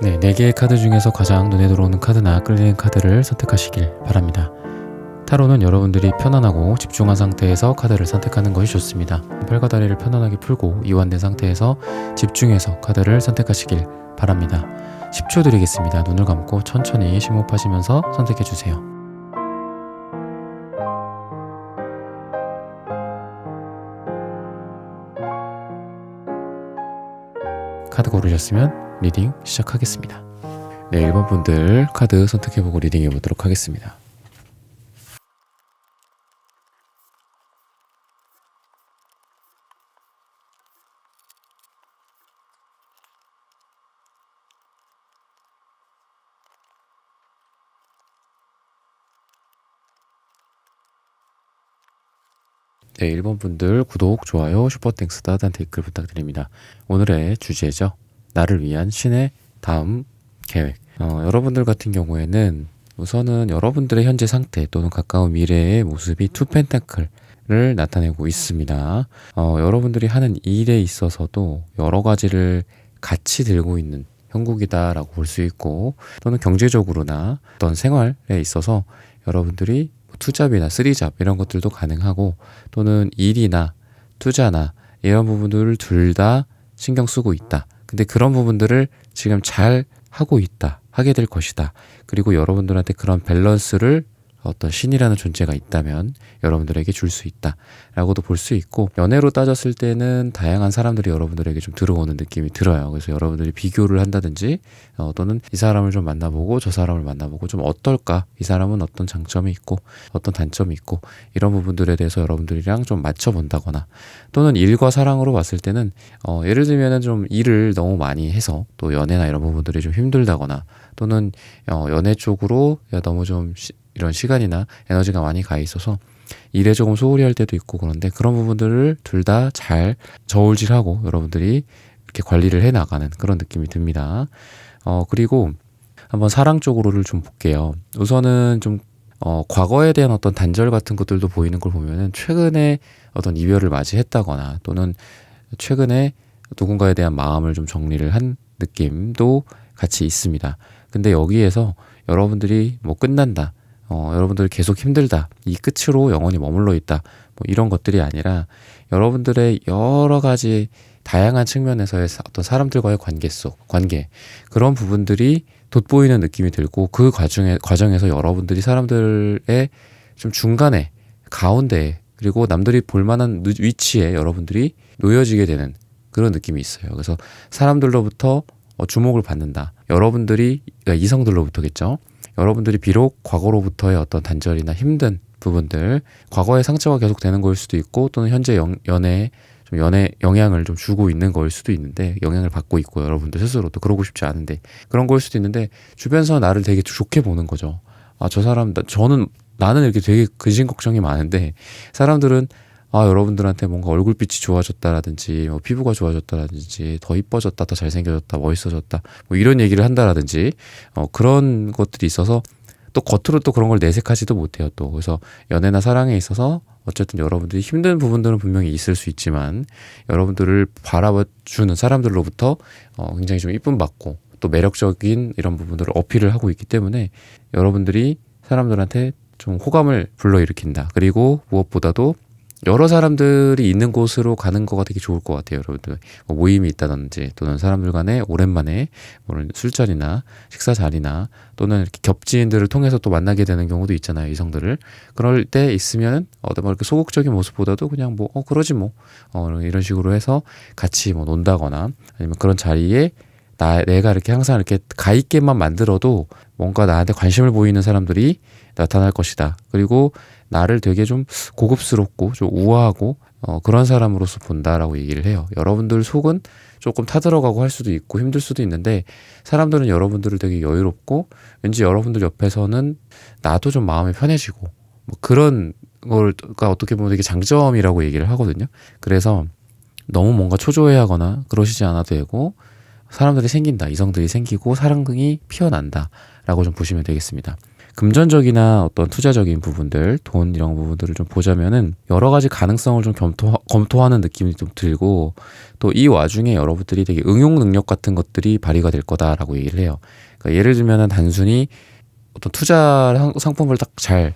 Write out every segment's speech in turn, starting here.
네, 4개의 카드 중에서 가장 눈에 들어오는 카드나 끌리는 카드를 선택하시길 바랍니다. 타로는 여러분들이 편안하고 집중한 상태에서 카드를 선택하는 것이 좋습니다. 팔과 다리를 편안하게 풀고 이완된 상태에서 집중해서 카드를 선택하시길 바랍니다. 10초 드리겠습니다. 눈을 감고 천천히 심호흡하시면서 선택해주세요. 카드 고르셨으면 리딩 시작하겠습니다. 네, 1번 분들 카드 선택해보고 리딩해보도록 하겠습니다. 네, 1번 분들 구독, 좋아요, 슈퍼땡스 따뜻한 댓글 부탁드립니다. 오늘의 주제죠. 나를 위한 신의 다음 계획. 여러분들 같은 경우에는 우선은 여러분들의 현재 상태 또는 가까운 미래의 모습이 투 펜타클을 나타내고 있습니다. 여러분들이 하는 일에 있어서도 여러 가지를 같이 들고 있는 형국이다라고 볼 수 있고, 또는 경제적으로나 어떤 생활에 있어서 여러분들이 투잡이나 쓰리잡 이런 것들도 가능하고, 또는 일이나 투자나 이런 부분들을 둘 다 신경 쓰고 있다. 근데 그런 부분들을 지금 잘 하고 있다, 하게 될 것이다. 그리고 여러분들한테 그런 밸런스를 어떤 신이라는 존재가 있다면 여러분들에게 줄 수 있다 라고도 볼 수 있고, 연애로 따졌을 때는 다양한 사람들이 여러분들에게 좀 들어오는 느낌이 들어요. 그래서 여러분들이 비교를 한다든지 또는 이 사람을 좀 만나보고 저 사람을 만나보고 좀 어떨까, 이 사람은 어떤 장점이 있고 어떤 단점이 있고, 이런 부분들에 대해서 여러분들이랑 좀 맞춰본다거나, 또는 일과 사랑으로 봤을 때는 예를 들면은 좀 일을 너무 많이 해서 또 연애나 이런 부분들이 좀 힘들다거나, 또는 연애 쪽으로 너무 좀 이런 시간이나 에너지가 많이 가 있어서 일에 조금 소홀히 할 때도 있고, 그런데 그런 부분들을 둘 다 잘 저울질하고 여러분들이 이렇게 관리를 해 나가는 그런 느낌이 듭니다. 그리고 한번 사랑 쪽으로를 좀 볼게요. 우선은 좀 과거에 대한 어떤 단절 같은 것들도 보이는 걸 보면은 최근에 어떤 이별을 맞이했다거나, 또는 최근에 누군가에 대한 마음을 좀 정리를 한 느낌도 같이 있습니다. 근데 여기에서 여러분들이 뭐 끝난다, 여러분들이 계속 힘들다, 이 끝으로 영원히 머물러 있다, 뭐 이런 것들이 아니라 여러분들의 여러 가지 다양한 측면에서의 어떤 사람들과의 관계, 그런 부분들이 돋보이는 느낌이 들고, 그 과정에서 여러분들이 사람들의 좀 중간에, 가운데에, 그리고 남들이 볼만한 위치에 여러분들이 놓여지게 되는 그런 느낌이 있어요. 그래서 사람들로부터 주목을 받는다. 여러분들이, 그러니까 이성들로부터겠죠. 여러분들이 비록 과거로부터의 어떤 단절이나 힘든 부분들, 과거의 상처가 계속 되는 거일 수도 있고, 또는 현재 연애에 좀 영향을 좀 주고 있는 거일 수도 있는데, 영향을 받고 있고 여러분들 스스로도 그러고 싶지 않은데 그런 거일 수도 있는데, 주변에서 나를 되게 좋게 보는 거죠. 저 사람, 나는 이렇게 되게 근심 걱정이 많은데, 사람들은 여러분들한테 뭔가 얼굴빛이 좋아졌다라든지, 뭐 피부가 좋아졌다라든지, 더 이뻐졌다, 더 잘생겨졌다, 멋있어졌다, 뭐 이런 얘기를 한다라든지, 그런 것들이 있어서 또 겉으로 또 그런 걸 내색하지도 못해요. 또 그래서 연애나 사랑에 있어서 어쨌든 여러분들이 힘든 부분들은 분명히 있을 수 있지만, 여러분들을 바라봐주는 사람들로부터 굉장히 좀 이쁨 받고 또 매력적인 이런 부분들을 어필을 하고 있기 때문에 여러분들이 사람들한테 좀 호감을 불러일으킨다. 그리고 무엇보다도 여러 사람들이 있는 곳으로 가는 거가 되게 좋을 것 같아요. 여러분들 뭐 모임이 있다든지, 또는 사람들 간에 오랜만에 술자리나 식사 자리나, 또는 이렇게 겹지인들을 통해서 또 만나게 되는 경우도 있잖아요, 이성들을. 그럴 때 있으면 뭐 이렇게 소극적인 모습보다도 그냥 뭐 그러지 뭐 이런 식으로 해서 같이 뭐 논다거나, 아니면 그런 자리에 내가 이렇게 항상 이렇게 가 있게만 만들어도 뭔가 나한테 관심을 보이는 사람들이 나타날 것이다. 그리고 나를 되게 좀 고급스럽고 좀 우아하고 그런 사람으로서 본다라고 얘기를 해요. 여러분들 속은 조금 타들어가고 할 수도 있고 힘들 수도 있는데, 사람들은 여러분들을 되게 여유롭고, 왠지 여러분들 옆에서는 나도 좀 마음이 편해지고, 뭐 그런 걸가 어떻게 보면 되게 장점이라고 얘기를 하거든요. 그래서 너무 뭔가 초조해하거나 그러시지 않아도 되고, 사람들이 생긴다, 이성들이 생기고 사랑이 피어난다 라고 좀 보시면 되겠습니다. 금전적이나 어떤 투자적인 부분들, 돈 이런 부분들을 좀 보자면은 여러 가지 가능성을 좀 검토하는 느낌이 좀 들고, 또 이 와중에 여러분들이 되게 응용 능력 같은 것들이 발휘가 될 거다라고 얘기를 해요. 그러니까 예를 들면은 단순히 어떤 투자 상품을 딱 잘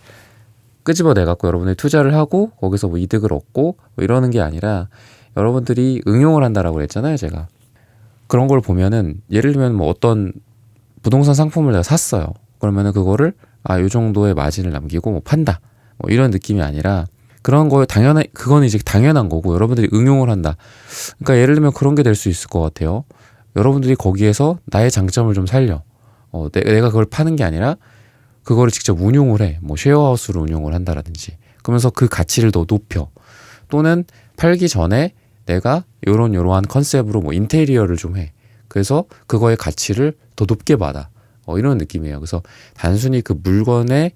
끄집어내 갖고 여러분들이 투자를 하고 거기서 뭐 이득을 얻고 뭐 이러는 게 아니라, 여러분들이 응용을 한다라고 그랬잖아요, 제가. 그런 걸 보면은 예를 들면 뭐 어떤 부동산 상품을 내가 샀어요. 그러면은 그거를 요 정도의 마진을 남기고 뭐 판다. 뭐 이런 느낌이 아니라, 그런 거에 그거는 이제 당연한 거고 여러분들이 응용을 한다. 그러니까 예를 들면 그런 게 될 수 있을 것 같아요. 여러분들이 거기에서 나의 장점을 좀 살려. 내가 그걸 파는 게 아니라 그거를 직접 운용을 해. 뭐 쉐어하우스로 운용을 한다라든지. 그러면서 그 가치를 더 높여. 또는 팔기 전에 내가 요러한 컨셉으로 뭐 인테리어를 좀 해. 그래서 그거의 가치를 더 높게 받아. 이런 느낌이에요. 그래서 단순히 그 물건의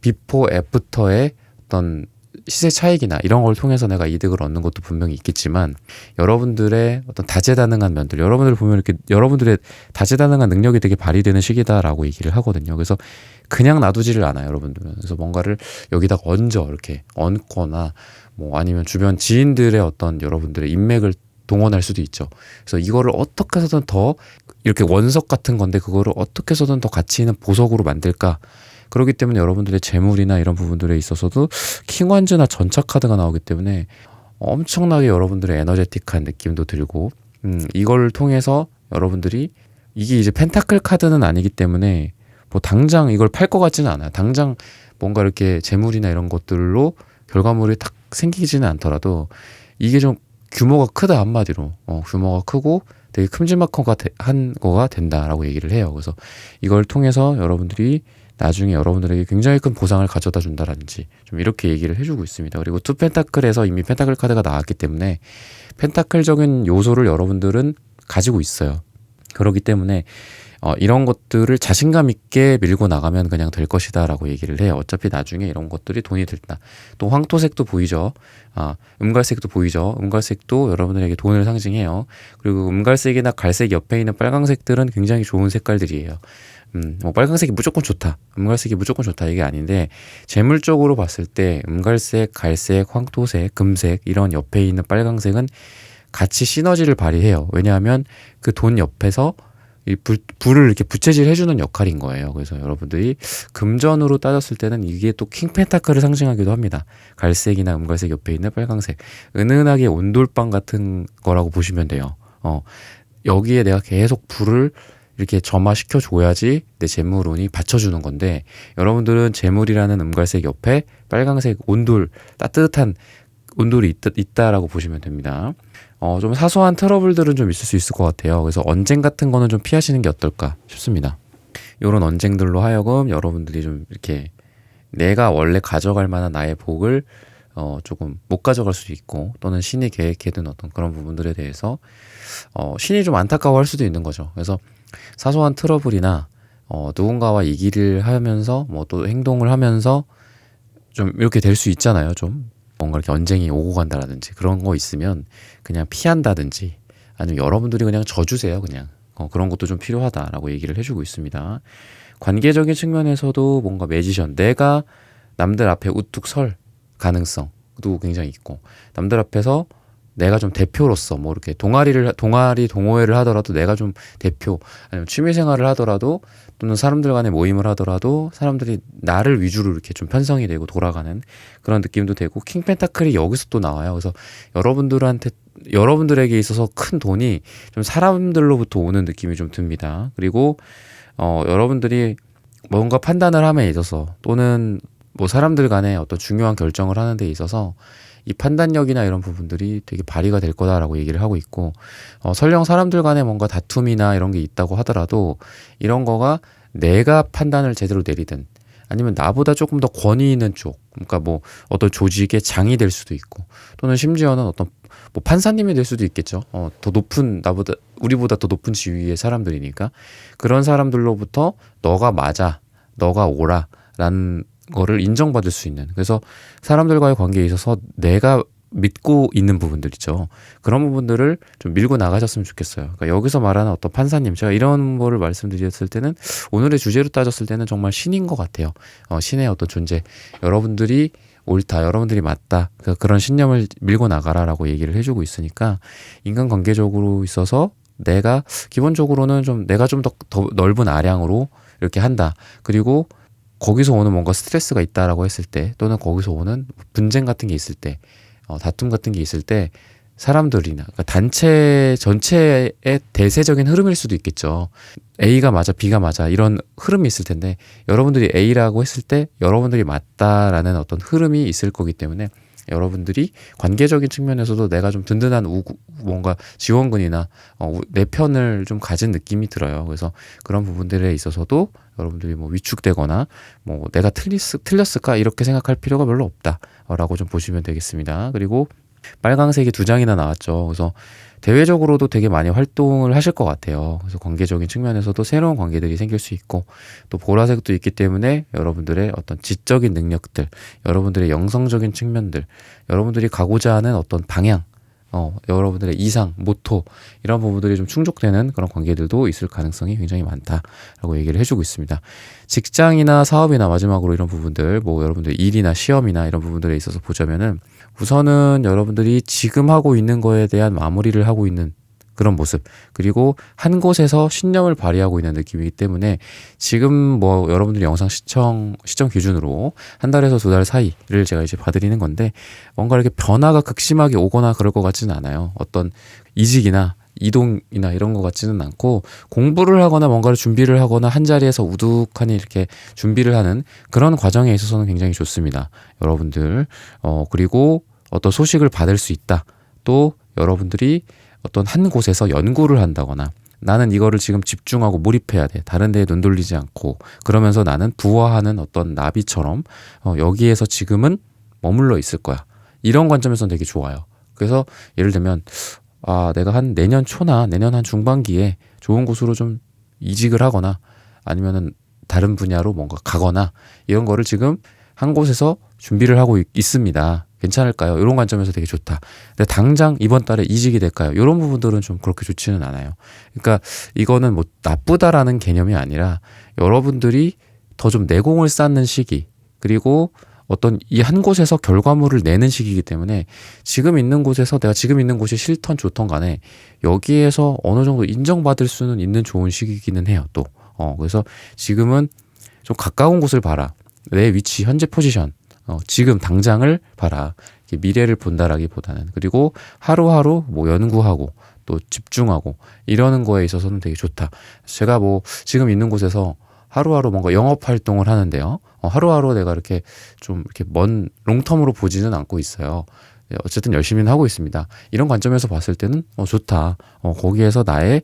비포 애프터의 어떤 시세 차익이나 이런 걸 통해서 내가 이득을 얻는 것도 분명히 있겠지만, 여러분들의 어떤 다재다능한 면들, 여러분들 보면 이렇게 여러분들의 다재다능한 능력이 되게 발휘되는 시기다라고 얘기를 하거든요. 그래서 그냥 놔두지를 않아요, 여러분들은. 그래서 뭔가를 여기다가 이렇게 얹거나 뭐 아니면 주변 지인들의 어떤 여러분들의 인맥을 동원할 수도 있죠. 그래서 이거를 어떻게 해서든 더, 이렇게 원석 같은 건데 그거를 어떻게 해서든 더 가치 있는 보석으로 만들까. 그렇기 때문에 여러분들의 재물이나 이런 부분들에 있어서도 킹완즈나 전차카드가 나오기 때문에 엄청나게 여러분들의 에너제틱한 느낌도 들고, 이걸 통해서 여러분들이, 이게 이제 펜타클 카드는 아니기 때문에 뭐 당장 이걸 팔 것 같지는 않아요. 당장 뭔가 이렇게 재물이나 이런 것들로 결과물이 딱 생기지는 않더라도 이게 좀 규모가 크다, 한마디로. 규모가 크고 되게 큼지막한 거가 된다라고 얘기를 해요. 그래서 이걸 통해서 여러분들이 나중에 여러분들에게 굉장히 큰 보상을 가져다 준다라든지 좀 이렇게 얘기를 해주고 있습니다. 그리고 투 펜타클에서 이미 펜타클 카드가 나왔기 때문에 펜타클적인 요소를 여러분들은 가지고 있어요. 그렇기 때문에 이런 것들을 자신감 있게 밀고 나가면 그냥 될 것이다 라고 얘기를 해요. 어차피 나중에 이런 것들이 돈이 들다. 또 황토색도 보이죠. 음갈색도 보이죠. 음갈색도 여러분들에게 돈을 상징해요. 그리고 음갈색이나 갈색 옆에 있는 빨강색들은 굉장히 좋은 색깔들이에요. 뭐 빨강색이 무조건 좋다, 음갈색이 무조건 좋다, 이게 아닌데, 재물적으로 봤을 때 음갈색, 갈색, 황토색, 금색 이런 옆에 있는 빨강색은 같이 시너지를 발휘해요. 왜냐하면 그 돈 옆에서 이 불을 이렇게 부채질 해주는 역할인 거예요. 그래서 여러분들이 금전으로 따졌을 때는 이게 또 킹펜타클을 상징하기도 합니다. 갈색이나 음갈색 옆에 있는 빨강색, 은은하게 온돌방 같은 거라고 보시면 돼요. 여기에 내가 계속 불을 이렇게 점화시켜 줘야지 내 재물운이 받쳐주는 건데, 여러분들은 재물이라는 음갈색 옆에 빨강색 온돌, 따뜻한 온돌이 있다라고 보시면 됩니다. 좀 사소한 트러블들은 좀 있을 수 있을 것 같아요. 그래서 언쟁 같은 거는 좀 피하시는 게 어떨까 싶습니다. 이런 언쟁들로 하여금 여러분들이 좀 이렇게 내가 원래 가져갈 만한 나의 복을 조금 못 가져갈 수도 있고, 또는 신이 계획해둔 어떤 그런 부분들에 대해서 신이 좀 안타까워할 수도 있는 거죠. 그래서 사소한 트러블이나 누군가와 얘기를 하면서 뭐 또 행동을 하면서 좀 이렇게 될 수 있잖아요. 좀 뭔가 이렇게 언쟁이 오고 간다라든지 그런 거 있으면 그냥 피한다든지, 아니면 여러분들이 그냥 져주세요. 그냥 그런 것도 좀 필요하다라고 얘기를 해주고 있습니다. 관계적인 측면에서도 뭔가 매지션, 내가 남들 앞에 우뚝 설 가능성도 굉장히 있고, 남들 앞에서 내가 좀 대표로서 뭐 이렇게 동호회를 하더라도 내가 좀 대표, 아니면 취미생활을 하더라도, 또는 사람들 간의 모임을 하더라도 사람들이 나를 위주로 이렇게 좀 편성이 되고 돌아가는 그런 느낌도 되고, 킹펜타클이 여기서 또 나와요. 그래서 여러분들에게 있어서 큰 돈이 좀 사람들로부터 오는 느낌이 좀 듭니다. 그리고 여러분들이 뭔가 판단을 함에 있어서, 또는 뭐 사람들 간에 어떤 중요한 결정을 하는 데 있어서 이 판단력이나 이런 부분들이 되게 발휘가 될 거다라고 얘기를 하고 있고, 설령 사람들 간에 뭔가 다툼이나 이런 게 있다고 하더라도 이런 거가 내가 판단을 제대로 내리든, 아니면 나보다 조금 더 권위 있는 쪽, 그러니까 뭐 어떤 조직의 장이 될 수도 있고, 또는 심지어는 어떤 뭐 판사님이 될 수도 있겠죠. 더 높은, 우리보다 더 높은 지위의 사람들이니까, 그런 사람들로부터 너가 맞아, 너가 옳아 라는 거를 인정받을 수 있는, 그래서 사람들과의 관계에 있어서 내가 믿고 있는 부분들이죠. 그런 부분들을 좀 밀고 나가셨으면 좋겠어요. 그러니까 여기서 말하는 어떤 판사님, 제가 이런 거를 말씀드렸을 때는 오늘의 주제로 따졌을 때는 정말 신인 것 같아요. 신의 어떤 존재. 여러분들이 옳다, 여러분들이 맞다. 그러니까 그런 신념을 밀고 나가라라고 얘기를 해주고 있으니까 인간관계적으로 있어서 내가 기본적으로는 좀 내가 좀 더 넓은 아량으로 이렇게 한다. 그리고 거기서 오는 뭔가 스트레스가 있다라고 했을 때 또는 거기서 오는 분쟁 같은 게 있을 때 다툼 같은 게 있을 때 사람들이나 그러니까 단체 전체의 대세적인 흐름일 수도 있겠죠. A가 맞아, B가 맞아 이런 흐름이 있을 텐데 여러분들이 A라고 했을 때 여러분들이 맞다라는 어떤 흐름이 있을 거기 때문에 여러분들이 관계적인 측면에서도 내가 좀 든든한 뭔가 지원군이나 내 편을 좀 가진 느낌이 들어요. 그래서 그런 부분들에 있어서도 여러분들이 뭐 위축되거나 뭐 내가 틀렸을까 이렇게 생각할 필요가 별로 없다라고 좀 보시면 되겠습니다. 그리고 빨강색이 2장이나 나왔죠. 그래서 대외적으로도 되게 많이 활동을 하실 것 같아요. 그래서 관계적인 측면에서도 새로운 관계들이 생길 수 있고 또 보라색도 있기 때문에 여러분들의 어떤 지적인 능력들, 여러분들의 영성적인 측면들, 여러분들이 가고자 하는 어떤 방향, 여러분들의 이상, 모토 이런 부분들이 좀 충족되는 그런 관계들도 있을 가능성이 굉장히 많다라고 얘기를 해주고 있습니다. 직장이나 사업이나 마지막으로 이런 부분들, 뭐 여러분들 일이나 시험이나 이런 부분들에 있어서 보자면은 우선은 여러분들이 지금 하고 있는 거에 대한 마무리를 하고 있는 그런 모습, 그리고 한 곳에서 신념을 발휘하고 있는 느낌이기 때문에 지금 뭐 여러분들이 영상 시청 기준으로 한 달에서 2달 사이를 제가 이제 봐드리는 건데 뭔가 이렇게 변화가 극심하게 오거나 그럴 것 같지는 않아요. 어떤 이직이나 이동이나 이런 것 같지는 않고 공부를 하거나 뭔가를 준비를 하거나 한 자리에서 우두커니 이렇게 준비를 하는 그런 과정에 있어서는 굉장히 좋습니다. 여러분들 그리고 어떤 소식을 받을 수 있다. 또 여러분들이 어떤 한 곳에서 연구를 한다거나 나는 이거를 지금 집중하고 몰입해야 돼. 다른 데에 눈 돌리지 않고 그러면서 나는 부화하는 어떤 나비처럼 여기에서 지금은 머물러 있을 거야. 이런 관점에서는 되게 좋아요. 그래서 예를 들면 내가 한 내년 초나 내년 한 중반기에 좋은 곳으로 좀 이직을 하거나 아니면은 다른 분야로 뭔가 가거나 이런 거를 지금 한 곳에서 준비를 하고 있습니다. 괜찮을까요? 이런 관점에서 되게 좋다. 근데 당장 이번 달에 이직이 될까요? 이런 부분들은 좀 그렇게 좋지는 않아요. 그러니까 이거는 뭐 나쁘다라는 개념이 아니라 여러분들이 더 좀 내공을 쌓는 시기, 그리고 어떤 이 한 곳에서 결과물을 내는 시기이기 때문에 지금 있는 곳에서 내가 지금 있는 곳이 싫던 좋던 간에 여기에서 어느 정도 인정받을 수는 있는 좋은 시기이기는 해요. 또 그래서 지금은 좀 가까운 곳을 봐라. 내 위치, 현재 포지션, 지금 당장을 봐라. 미래를 본다라기보다는. 그리고 하루하루 뭐 연구하고 또 집중하고 이러는 거에 있어서는 되게 좋다. 제가 뭐 지금 있는 곳에서 하루하루 뭔가 영업 활동을 하는데요. 하루하루 내가 이렇게 좀 이렇게 먼 롱텀으로 보지는 않고 있어요. 어쨌든 열심히는 하고 있습니다. 이런 관점에서 봤을 때는 좋다. 거기에서 나의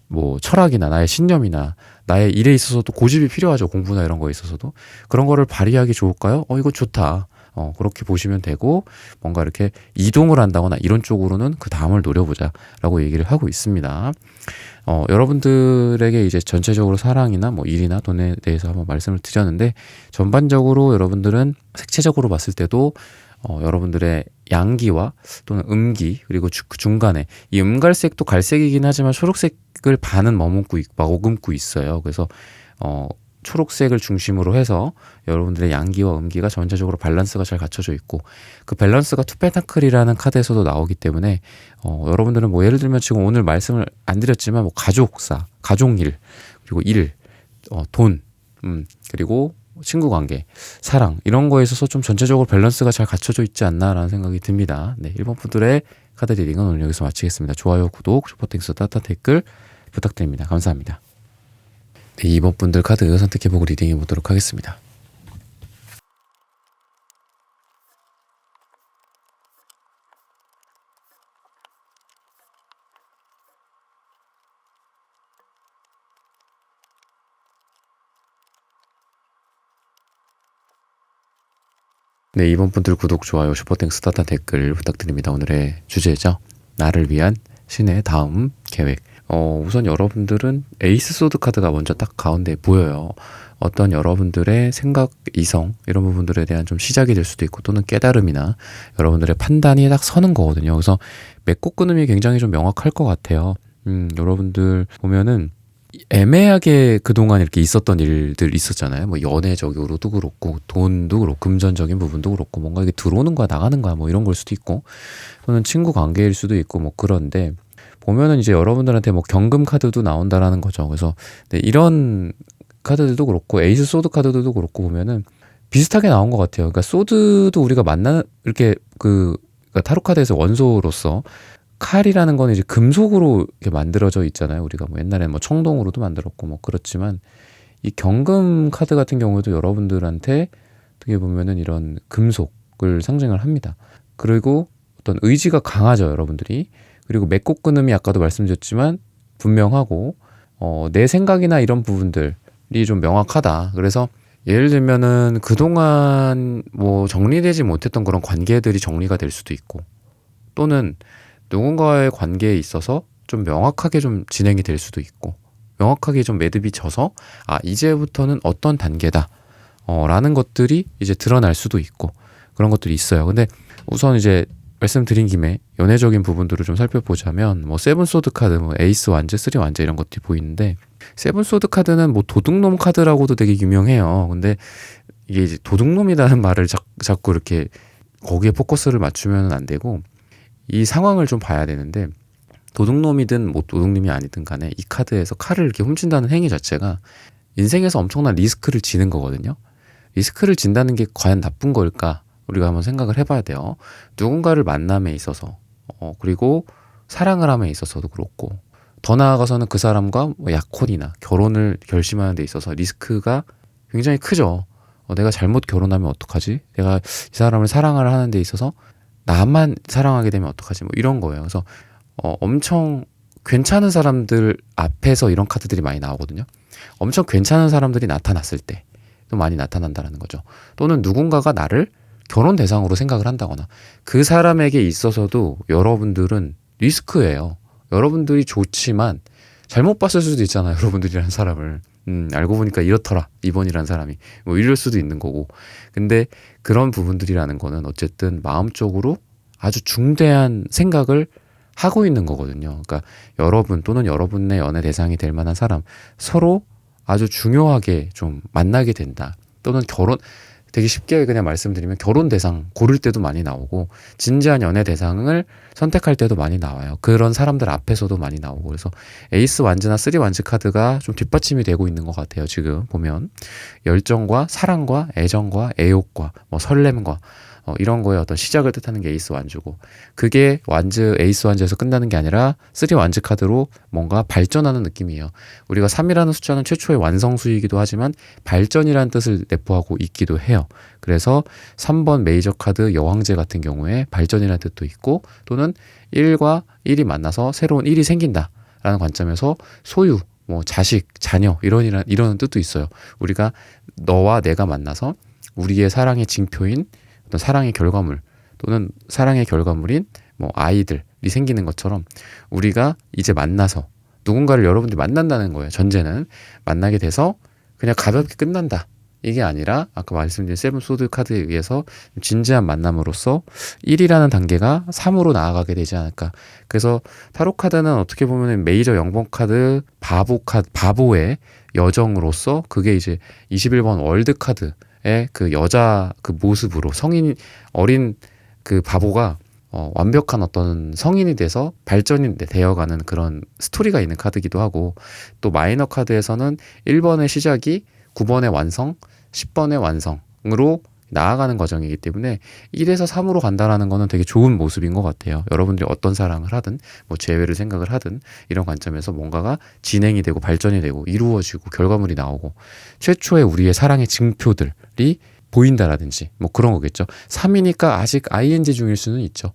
뭐 철학이나 나의 신념이나 나의 일에 있어서도 고집이 필요하죠. 공부나 이런 거에 있어서도. 그런 거를 발휘하기 좋을까요? 이거 좋다. 그렇게 보시면 되고 뭔가 이렇게 이동을 한다거나 이런 쪽으로는 그 다음을 노려보자 라고 얘기를 하고 있습니다. 여러분들에게 이제 전체적으로 사랑이나 뭐 일이나 돈에 대해서 한번 말씀을 드렸는데 전반적으로 여러분들은 색채적으로 봤을 때도 여러분들의 양기와 또는 음기 그리고 그 중간에 이 음갈색도 갈색이긴 하지만 초록색을 반은 머금고 있어요. 그래서 초록색을 중심으로 해서 여러분들의 양기와 음기가 전체적으로 밸런스가 잘 갖춰져 있고 그 밸런스가 투펜타클이라는 카드에서도 나오기 때문에 여러분들은 뭐 예를 들면 지금 오늘 말씀을 안 드렸지만 뭐 가족사, 가족일, 그리고 일, 돈, 그리고 친구 관계, 사랑 이런 거에 있어서 좀 전체적으로 밸런스가 잘 갖춰져 있지 않나라는 생각이 듭니다. 네, 1번 분들의 카드 리딩은 오늘 여기서 마치겠습니다. 좋아요, 구독, 슈퍼땡스, 따뜻한 댓글 부탁드립니다. 감사합니다. 네, 2번 분들 카드 선택해보고 리딩해 보도록 하겠습니다. 네, 2번 분들 구독, 좋아요, 슈퍼땡스, 따뜻한 댓글 부탁드립니다. 오늘의 주제죠. 나를 위한 신의 다음 계획. 우선 여러분들은 에이스 소드 카드가 먼저 딱 가운데 보여요. 어떤 여러분들의 생각, 이성 이런 부분들에 대한 좀 시작이 될 수도 있고 또는 깨달음이나 여러분들의 판단이 딱 서는 거거든요. 그래서 맺고 끊음이 굉장히 좀 명확할 것 같아요. 여러분들 보면은 애매하게 그동안 이렇게 있었던 일들 있었잖아요. 뭐 연애적으로도 그렇고 돈도 그렇고 금전적인 부분도 그렇고 뭔가 이게 들어오는 거야 나가는 거야 뭐 이런 걸 수도 있고 또는 친구 관계일 수도 있고 뭐 그런데 보면은 이제 여러분들한테 뭐 경금 카드도 나온다라는 거죠. 그래서 네, 이런 카드들도 그렇고 에이스 소드 카드들도 그렇고 보면은 비슷하게 나온 것 같아요. 그러니까 소드도 우리가 이렇게 그러니까 타로 카드에서 원소로서 칼이라는 거는 이제 금속으로 이렇게 만들어져 있잖아요. 우리가 뭐 옛날에 뭐 청동으로도 만들었고 뭐 그렇지만 이 경금 카드 같은 경우에도 여러분들한테 어떻게 보면은 이런 금속을 상징을 합니다. 그리고 어떤 의지가 강하죠, 여러분들이. 그리고 맺고 끊음이 아까도 말씀드렸지만 분명하고 내 생각이나 이런 부분들이 좀 명확하다. 그래서 예를 들면은 그동안 뭐 정리되지 못했던 그런 관계들이 정리가 될 수도 있고 또는 누군가의 관계에 있어서 좀 명확하게 좀 진행이 될 수도 있고 명확하게 좀 매듭이 져서 이제부터는 어떤 단계다 라는 것들이 이제 드러날 수도 있고 그런 것들이 있어요. 근데 우선 이제 말씀드린 김에 연애적인 부분들을 좀 살펴보자면 뭐 세븐 소드 카드, 뭐 에이스 완즈, 쓰리 완즈 이런 것들이 보이는데 세븐 소드 카드는 뭐 도둑놈 카드라고도 되게 유명해요. 근데 이게 이제 도둑놈이라는 말을 자꾸 이렇게 거기에 포커스를 맞추면 안 되고 이 상황을 좀 봐야 되는데 도둑놈이든 뭐 도둑님이 아니든 간에 이 카드에서 칼을 이렇게 훔친다는 행위 자체가 인생에서 엄청난 리스크를 지는 거거든요. 리스크를 진다는 게 과연 나쁜 걸까? 우리가 한번 생각을 해봐야 돼요. 누군가를 만남에 있어서 그리고 사랑을 함에 있어서도 그렇고 더 나아가서는 그 사람과 뭐 약혼이나 결혼을 결심하는 데 있어서 리스크가 굉장히 크죠. 내가 잘못 결혼하면 어떡하지? 내가 이 사람을 사랑을 하는 데 있어서 나만 사랑하게 되면 어떡하지? 뭐 이런 거예요. 그래서 엄청 괜찮은 사람들 앞에서 이런 카드들이 많이 나오거든요. 엄청 괜찮은 사람들이 나타났을 때도 많이 나타난다는 거죠. 또는 누군가가 나를 결혼 대상으로 생각을 한다거나 그 사람에게 있어서도 여러분들은 리스크예요. 여러분들이 좋지만 잘못 봤을 수도 있잖아요. 여러분들이라는 사람을. 알고 보니까 이렇더라. 이번이라는 사람이. 뭐 이럴 수도 있는 거고. 근데 그런 부분들이라는 거는 어쨌든 마음적으로 아주 중대한 생각을 하고 있는 거거든요. 그러니까 여러분 또는 여러분의 연애 대상이 될 만한 사람 서로 아주 중요하게 좀 만나게 된다. 또는 되게 쉽게 그냥 말씀드리면 결혼 대상 고를 때도 많이 나오고 진지한 연애 대상을 선택할 때도 많이 나와요. 그런 사람들 앞에서도 많이 나오고 그래서 에이스 완즈나 쓰리 완즈 카드가 좀 뒷받침이 되고 있는 것 같아요. 지금 보면 열정과 사랑과 애정과 애욕과 뭐 설렘과 이런 거에 어떤 시작을 뜻하는 게 에이스 완즈고 그게 에이스 완즈에서 끝나는 게 아니라 쓰리 완즈 카드로 뭔가 발전하는 느낌이에요. 우리가 3이라는 숫자는 최초의 완성수이기도 하지만 발전이라는 뜻을 내포하고 있기도 해요. 그래서 3번 메이저 카드 여왕제 같은 경우에 발전이라는 뜻도 있고 또는 1과 1이 만나서 새로운 1이 생긴다라는 관점에서 소유, 뭐 자식, 자녀 이런 뜻도 있어요. 우리가 너와 내가 만나서 우리의 사랑의 징표인 어떤 사랑의 결과물 또는 사랑의 결과물인 뭐 아이들이 생기는 것처럼 우리가 이제 만나서 누군가를 여러분들이 만난다는 거예요. 전제는 만나게 돼서 그냥 가볍게 끝난다. 이게 아니라 아까 말씀드린 세븐 소드 카드에 의해서 진지한 만남으로써 1이라는 단계가 3으로 나아가게 되지 않을까. 그래서 타로 카드는 어떻게 보면 메이저 0번 카드, 바보의 여정으로서 그게 이제 21번 월드 카드 그 여자 그 모습으로 어린 그 바보가 완벽한 어떤 성인이 돼서 발전이 되어가는 그런 스토리가 있는 카드기도 하고 또 마이너 카드에서는 1번의 시작이 9번의 완성, 10번의 완성으로 나아가는 과정이기 때문에 1에서 3으로 간다라는 거는 되게 좋은 모습인 것 같아요. 여러분들이 어떤 사랑을 하든 뭐 재회를 생각을 하든 이런 관점에서 뭔가가 진행이 되고 발전이 되고 이루어지고 결과물이 나오고 최초의 우리의 사랑의 징표들이 보인다라든지 뭐 그런 거겠죠. 3이니까 아직 ing 중일 수는 있죠.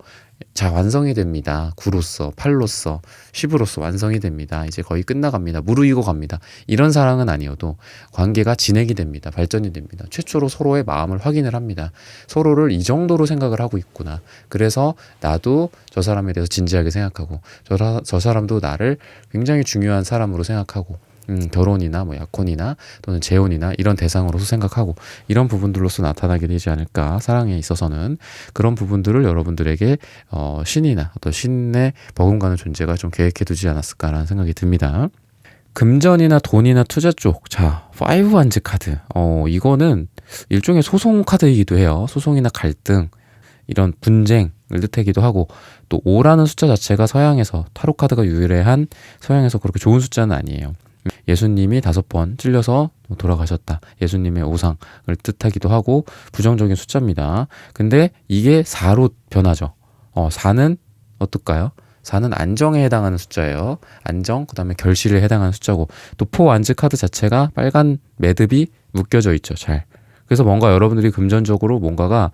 자, 완성이 됩니다. 9로서, 8로서, 10으로서 완성이 됩니다. 이제 거의 끝나갑니다. 무르익어 갑니다. 이런 사랑은 아니어도 관계가 진행이 됩니다. 발전이 됩니다. 최초로 서로의 마음을 확인을 합니다. 서로를 이 정도로 생각을 하고 있구나. 그래서 나도 저 사람에 대해서 진지하게 생각하고 저 사람도 나를 굉장히 중요한 사람으로 생각하고 결혼이나 뭐 약혼이나 또는 재혼이나 이런 대상으로서 생각하고 이런 부분들로서 나타나게 되지 않을까. 사랑에 있어서는 그런 부분들을 여러분들에게 신이나 어떤 신의 버금가는 존재가 좀 계획해 두지 않았을까라는 생각이 듭니다. 금전이나 돈이나 투자 쪽. 자, 5 완즈 카드. 이거는 일종의 소송 카드이기도 해요. 소송이나 갈등, 이런 분쟁을 뜻하기도 하고, 또 5라는 숫자 자체가 서양에서 타로 카드가 유래한 서양에서 그렇게 좋은 숫자는 아니에요. 예수님이 5번 찔려서 돌아가셨다. 예수님의 오상을 뜻하기도 하고 부정적인 숫자입니다. 근데 이게 4로 변하죠. 4는 어떨까요? 4는 안정에 해당하는 숫자예요. 안정, 그 다음에 결실에 해당하는 숫자고, 또 포 완즈 카드 자체가 빨간 매듭이 묶여져 있죠. 잘. 그래서 뭔가 여러분들이 금전적으로 뭔가가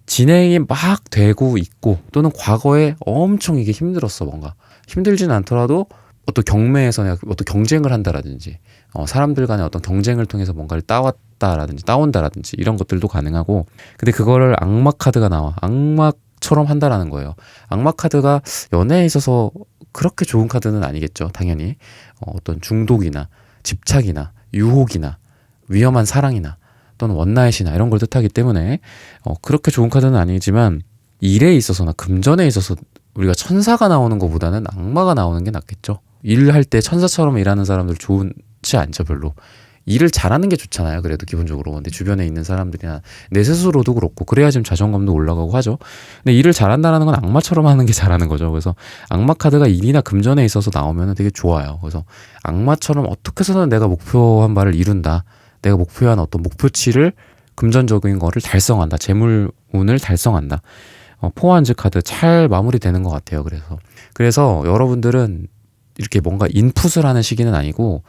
진행이 막 되고 있고, 또는 과거에 엄청 이게 힘들었어. 뭔가 힘들진 않더라도 어떤 경매에서 내가 어떤 경쟁을 한다라든지 사람들 간의 어떤 경쟁을 통해서 뭔가를 따온다라든지 이런 것들도 가능하고, 근데 그거를 악마 카드가 나와. 악마처럼 한다라는 거예요. 악마 카드가 연애에 있어서 그렇게 좋은 카드는 아니겠죠. 당연히 어떤 중독이나 집착이나 유혹이나 위험한 사랑이나 또는 원나잇이나 이런 걸 뜻하기 때문에 그렇게 좋은 카드는 아니지만, 일에 있어서나 금전에 있어서 우리가 천사가 나오는 것보다는 악마가 나오는 게 낫겠죠. 일할 때 천사처럼 일하는 사람들 좋지 않죠, 별로. 일을 잘하는 게 좋잖아요, 그래도 기본적으로. 근데 주변에 있는 사람들이나 내 스스로도 그렇고, 그래야 지금 자존감도 올라가고 하죠. 근데 일을 잘한다는 건 악마처럼 하는 게 잘하는 거죠. 그래서 악마 카드가 일이나 금전에 있어서 나오면 되게 좋아요. 그래서 악마처럼 어떻게 해서든 내가 목표한 바를 이룬다. 내가 목표한 어떤 목표치를, 금전적인 거를 달성한다. 재물운을 달성한다. 포완즈 카드 잘 마무리되는 것 같아요. 그래서 여러분들은 이렇게 뭔가 인풋을 하는 시기는 아니고,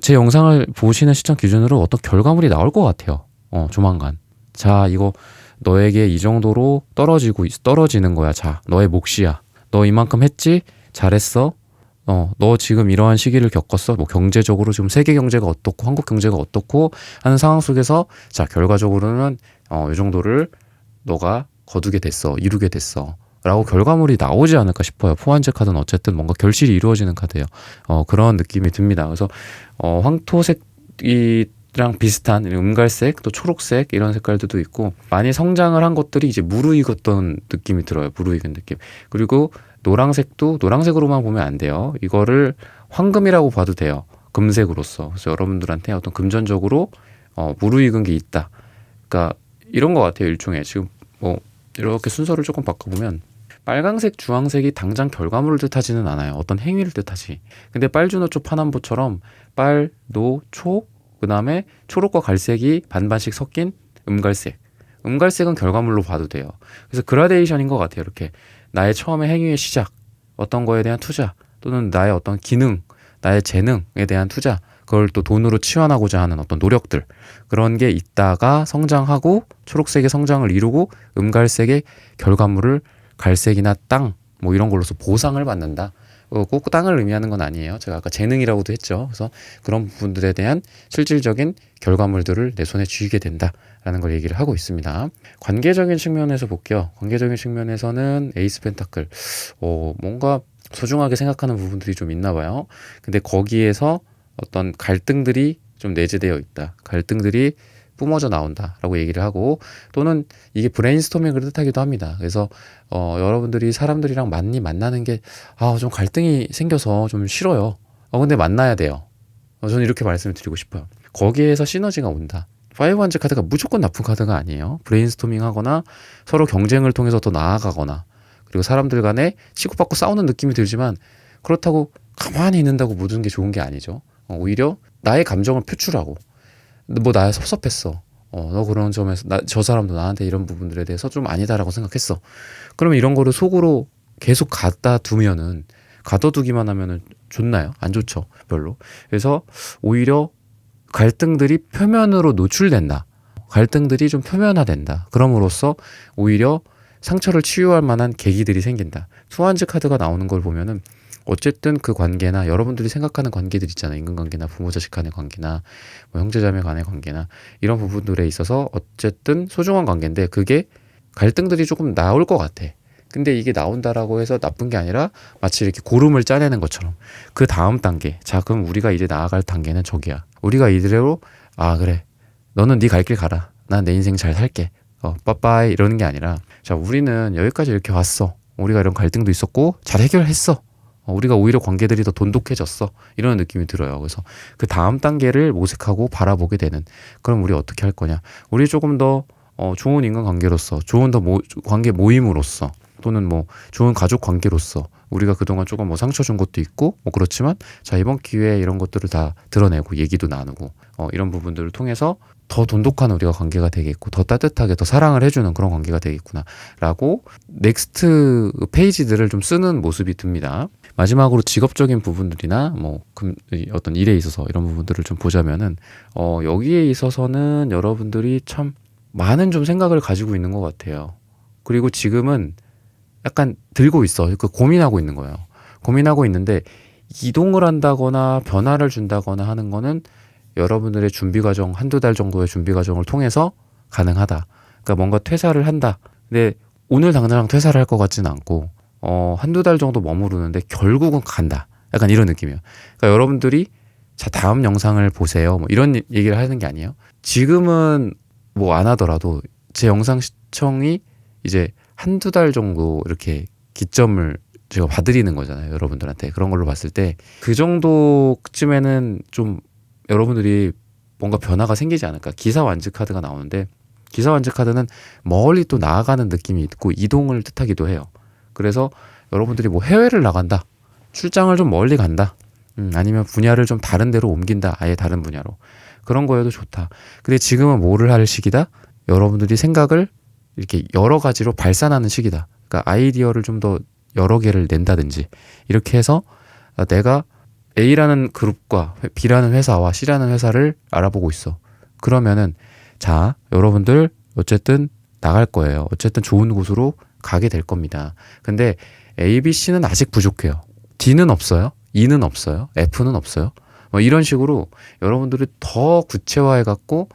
제 영상을 보시는 시청 기준으로 어떤 결과물이 나올 것 같아요. 조만간. 자, 이거 너에게 이 정도로 떨어지는 거야. 자, 너의 몫이야. 너 이만큼 했지? 잘했어. 너 지금 이러한 시기를 겪었어. 뭐 경제적으로 지금 세계 경제가 어떻고 한국 경제가 어떻고 하는 상황 속에서, 자, 결과적으로는 이 정도를 너가 거두게 됐어. 이루게 됐어. 라고 결과물이 나오지 않을까 싶어요. 포환제 카드는 어쨌든 뭔가 결실이 이루어지는 카드예요. 그런 느낌이 듭니다. 그래서 황토색이랑 비슷한 음갈색, 또 초록색 이런 색깔들도 있고, 많이 성장을 한 것들이 이제 무르익었던 느낌이 들어요. 무르익은 느낌. 그리고 노란색도 노란색으로만 보면 안 돼요. 이거를 황금이라고 봐도 돼요. 금색으로서. 그래서 여러분들한테 어떤 금전적으로 무르익은 게 있다. 그러니까 이런 것 같아요. 일종의 지금 뭐 이렇게 순서를 조금 바꿔보면, 빨강색, 주황색이 당장 결과물을 뜻하지는 않아요. 어떤 행위를 뜻하지. 근데 빨주노초 파남보처럼 빨, 노, 초, 그 다음에 초록과 갈색이 반반씩 섞인 음갈색. 음갈색은 결과물로 봐도 돼요. 그래서 그라데이션인 것 같아요. 이렇게 나의 처음의 행위의 시작, 어떤 거에 대한 투자, 또는 나의 어떤 기능, 나의 재능에 대한 투자, 그걸 또 돈으로 치환하고자 하는 어떤 노력들, 그런 게 있다가 성장하고 초록색의 성장을 이루고 음갈색의 결과물을 갈색이나 땅 뭐 이런 걸로서 보상을 받는다. 꼭 땅을 의미하는 건 아니에요. 제가 아까 재능이라고도 했죠. 그래서 그런 부분들에 대한 실질적인 결과물들을 내 손에 쥐게 된다라는 걸 얘기를 하고 있습니다. 관계적인 측면에서 볼게요. 관계적인 측면에서는 에이스 펜타클, 뭔가 소중하게 생각하는 부분들이 좀 있나 봐요. 근데 거기에서 어떤 갈등들이 좀 내재되어 있다. 갈등들이 뿜어져 나온다라고 얘기를 하고, 또는 이게 브레인스토밍을 뜻하기도 합니다. 그래서 여러분들이 사람들이랑 만나는 게 좀 갈등이 생겨서 좀 싫어요. 근데 만나야 돼요. 저는 이렇게 말씀을 드리고 싶어요. 거기에서 시너지가 온다. 파이브 한즈 카드가 무조건 나쁜 카드가 아니에요. 브레인스토밍 하거나 서로 경쟁을 통해서 더 나아가거나, 그리고 사람들 간에 치고받고 싸우는 느낌이 들지만, 그렇다고 가만히 있는다고 모든 게 좋은 게 아니죠. 오히려 나의 감정을 표출하고, 뭐 나 섭섭했어. 너 그런 점에서 저 사람도 나한테 이런 부분들에 대해서 좀 아니다라고 생각했어. 그러면 이런 거를 속으로 계속 가둬두기만 하면은 좋나요? 안 좋죠. 별로. 그래서 오히려 갈등들이 표면으로 노출된다. 갈등들이 좀 표면화된다. 그럼으로써 오히려 상처를 치유할 만한 계기들이 생긴다. 투한즈 카드가 나오는 걸 보면은 어쨌든 그 관계나 여러분들이 생각하는 관계들 있잖아요. 인간관계나 부모 자식 간의 관계나 뭐 형제자매 간의 관계나 이런 부분들에 있어서 어쨌든 소중한 관계인데 그게 갈등들이 조금 나올 것 같아. 근데 이게 나온다라고 해서 나쁜 게 아니라 마치 이렇게 고름을 짜내는 것처럼 그 다음 단계, 자 그럼 우리가 이제 나아갈 단계는 저기야. 우리가 이대로 아 그래 너는 네 갈 길 가라. 난 내 인생 잘 살게. 빠빠이 이러는 게 아니라 자 우리는 여기까지 이렇게 왔어. 우리가 이런 갈등도 있었고 잘 해결했어. 우리가 오히려 관계들이 더 돈독해졌어. 이런 느낌이 들어요. 그래서 그 다음 단계를 모색하고 바라보게 되는. 그럼 우리 어떻게 할 거냐? 우리 조금 더 좋은 인간관계로서, 좋은 더 관계 모임으로서, 또는 뭐 좋은 가족 관계로서 우리가 그동안 조금 뭐 상처 준 것도 있고 뭐 그렇지만 자 이번 기회에 이런 것들을 다 드러내고 얘기도 나누고 이런 부분들을 통해서 더 돈독한 우리가 관계가 되겠고 더 따뜻하게 더 사랑을 해주는 그런 관계가 되겠구나 라고 넥스트 페이지들을 좀 쓰는 모습이 듭니다. 마지막으로 직업적인 부분들이나 뭐 어떤 일에 있어서 이런 부분들을 좀 보자면은 여기에 있어서는 여러분들이 참 많은 좀 생각을 가지고 있는 것 같아요. 그리고 지금은 약간 들고 있어. 그 고민하고 있는 거예요. 고민하고 있는데 이동을 한다거나 변화를 준다거나 하는 거는 여러분들의 준비 과정, 한두 달 정도의 준비 과정을 통해서 가능하다. 그러니까 뭔가 퇴사를 한다. 근데 오늘 당장 퇴사를 할 것 같지는 않고 한두 달 정도 머무르는데 결국은 간다. 약간 이런 느낌이에요. 그러니까 여러분들이 자, 다음 영상을 보세요. 뭐 이런 얘기를 하는 게 아니에요. 지금은 뭐 안 하더라도 제 영상 시청이 이제 한두 달 정도 이렇게 기점을 제가 봐드리는 거잖아요. 여러분들한테. 그런 걸로 봤을 때 그 정도쯤에는 좀 여러분들이 뭔가 변화가 생기지 않을까. 기사 완즈 카드가 나오는데 기사 완즈 카드는 멀리 또 나아가는 느낌이 있고 이동을 뜻하기도 해요. 그래서 여러분들이 뭐 해외를 나간다. 출장을 좀 멀리 간다. 아니면 분야를 좀 다른 데로 옮긴다. 아예 다른 분야로. 그런 거여도 좋다. 근데 지금은 뭐를 할 시기다? 여러분들이 생각을 이렇게 여러 가지로 발산하는 시기다. 그러니까 아이디어를 좀 더 여러 개를 낸다든지 이렇게 해서 내가 A라는 그룹과 B라는 회사와 C라는 회사를 알아보고 있어. 그러면은 자 여러분들 어쨌든 나갈 거예요. 어쨌든 좋은 곳으로 가게 될 겁니다. 근데 A, B, C는 아직 부족해요. D는 없어요. E는 없어요. F는 없어요. 뭐 이런 식으로 여러분들이 더 구체화해갖고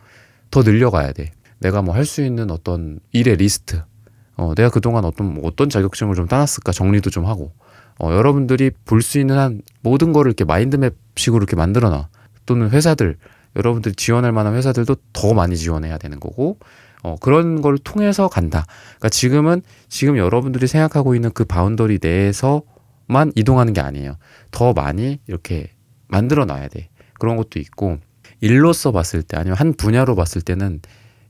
더 늘려가야 돼. 내가 뭐 할 수 있는 어떤 일의 리스트, 내가 그동안 어떤 자격증을 좀 따놨을까 정리도 좀 하고, 여러분들이 볼 수 있는 한 모든 거를 이렇게 마인드맵식으로 이렇게 만들어놔. 또는 회사들, 여러분들이 지원할 만한 회사들도 더 많이 지원해야 되는 거고, 그런 걸 통해서 간다. 그러니까 지금 여러분들이 생각하고 있는 그 바운더리 내에서만 이동하는 게 아니에요. 더 많이 이렇게 만들어 놔야 돼. 그런 것도 있고, 일로서 봤을 때 아니면 한 분야로 봤을 때는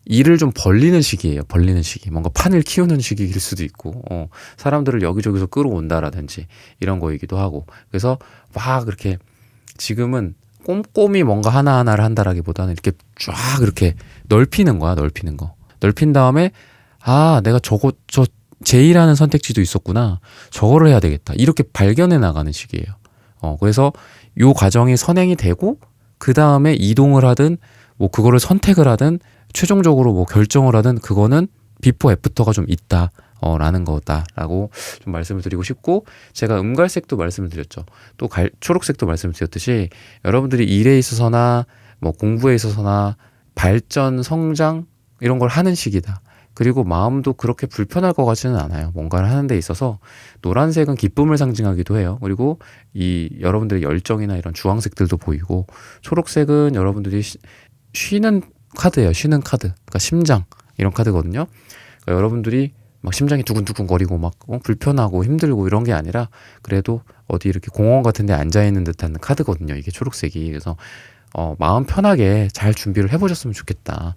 일을 좀 벌리는 시기예요. 벌리는 시기. 뭔가 판을 키우는 시기일 수도 있고, 사람들을 여기저기서 끌어온다라든지 이런 거이기도 하고. 그래서 막 그렇게 지금은 꼼꼼히 뭔가 하나하나를 한다라기보다는 이렇게 쫙 이렇게 넓히는 거야. 넓히는 거. 넓힌 다음에 내가 저 J라는 선택지도 있었구나. 저거를 해야 되겠다. 이렇게 발견해 나가는 시기예요. 그래서 요 과정이 선행이 되고 그 다음에 이동을 하든 뭐 그거를 선택을 하든 최종적으로 뭐 결정을 하든 그거는 비포 애프터가 좀 있다. 라는 거다라고 좀 말씀을 드리고 싶고, 제가 음갈색도 말씀을 드렸죠. 또 초록색도 말씀을 드렸듯이 여러분들이 일에 있어서나 뭐 공부에 있어서나 발전, 성장 이런 걸 하는 시기다. 그리고 마음도 그렇게 불편할 것 같지는 않아요. 뭔가를 하는 데 있어서 노란색은 기쁨을 상징하기도 해요. 그리고 이 여러분들의 열정이나 이런 주황색들도 보이고, 초록색은 여러분들이 쉬는 카드예요. 쉬는 카드. 그러니까 심장 이런 카드거든요. 그러니까 여러분들이 막 심장이 두근두근 거리고 막 불편하고 힘들고 이런 게 아니라 그래도 어디 이렇게 공원 같은 데 앉아 있는 듯한 카드거든요. 이게 초록색이. 그래서 마음 편하게 잘 준비를 해보셨으면 좋겠다.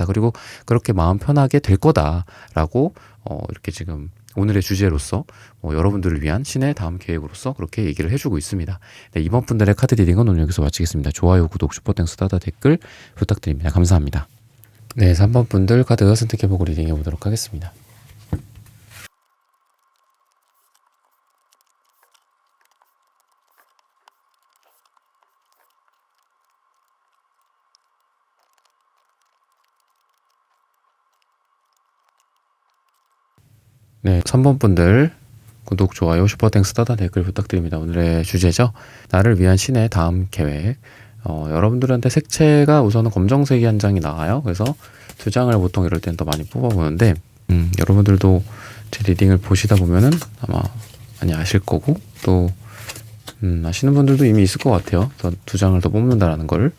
그리고 그렇게 마음 편하게 될 거다라고 이렇게 지금 오늘의 주제로서 여러분들을 위한 신의 다음 계획으로서 그렇게 얘기를 해주고 있습니다. 네, 이번 분들의 카드 리딩은 오늘 여기서 마치겠습니다. 좋아요, 구독, 슈퍼땡스, 따다 댓글 부탁드립니다. 감사합니다. 네, 3번 분들 카드 선택해보고 리딩해 보도록 하겠습니다. 네, 3번 분들 구독, 좋아요, 슈퍼땡스 따다 댓글 부탁드립니다. 오늘의 주제죠. 나를 위한 신의 다음 계획. 여러분들한테 색채가 우선은 검정색이 한 장이 나와요. 그래서 2장을 보통 이럴 땐 더 많이 뽑아보는데 여러분들도 제 리딩을 보시다 보면은 아마 많이 아실 거고 또 아시는 분들도 이미 있을 것 같아요. 2장을 더 뽑는다라는 걸.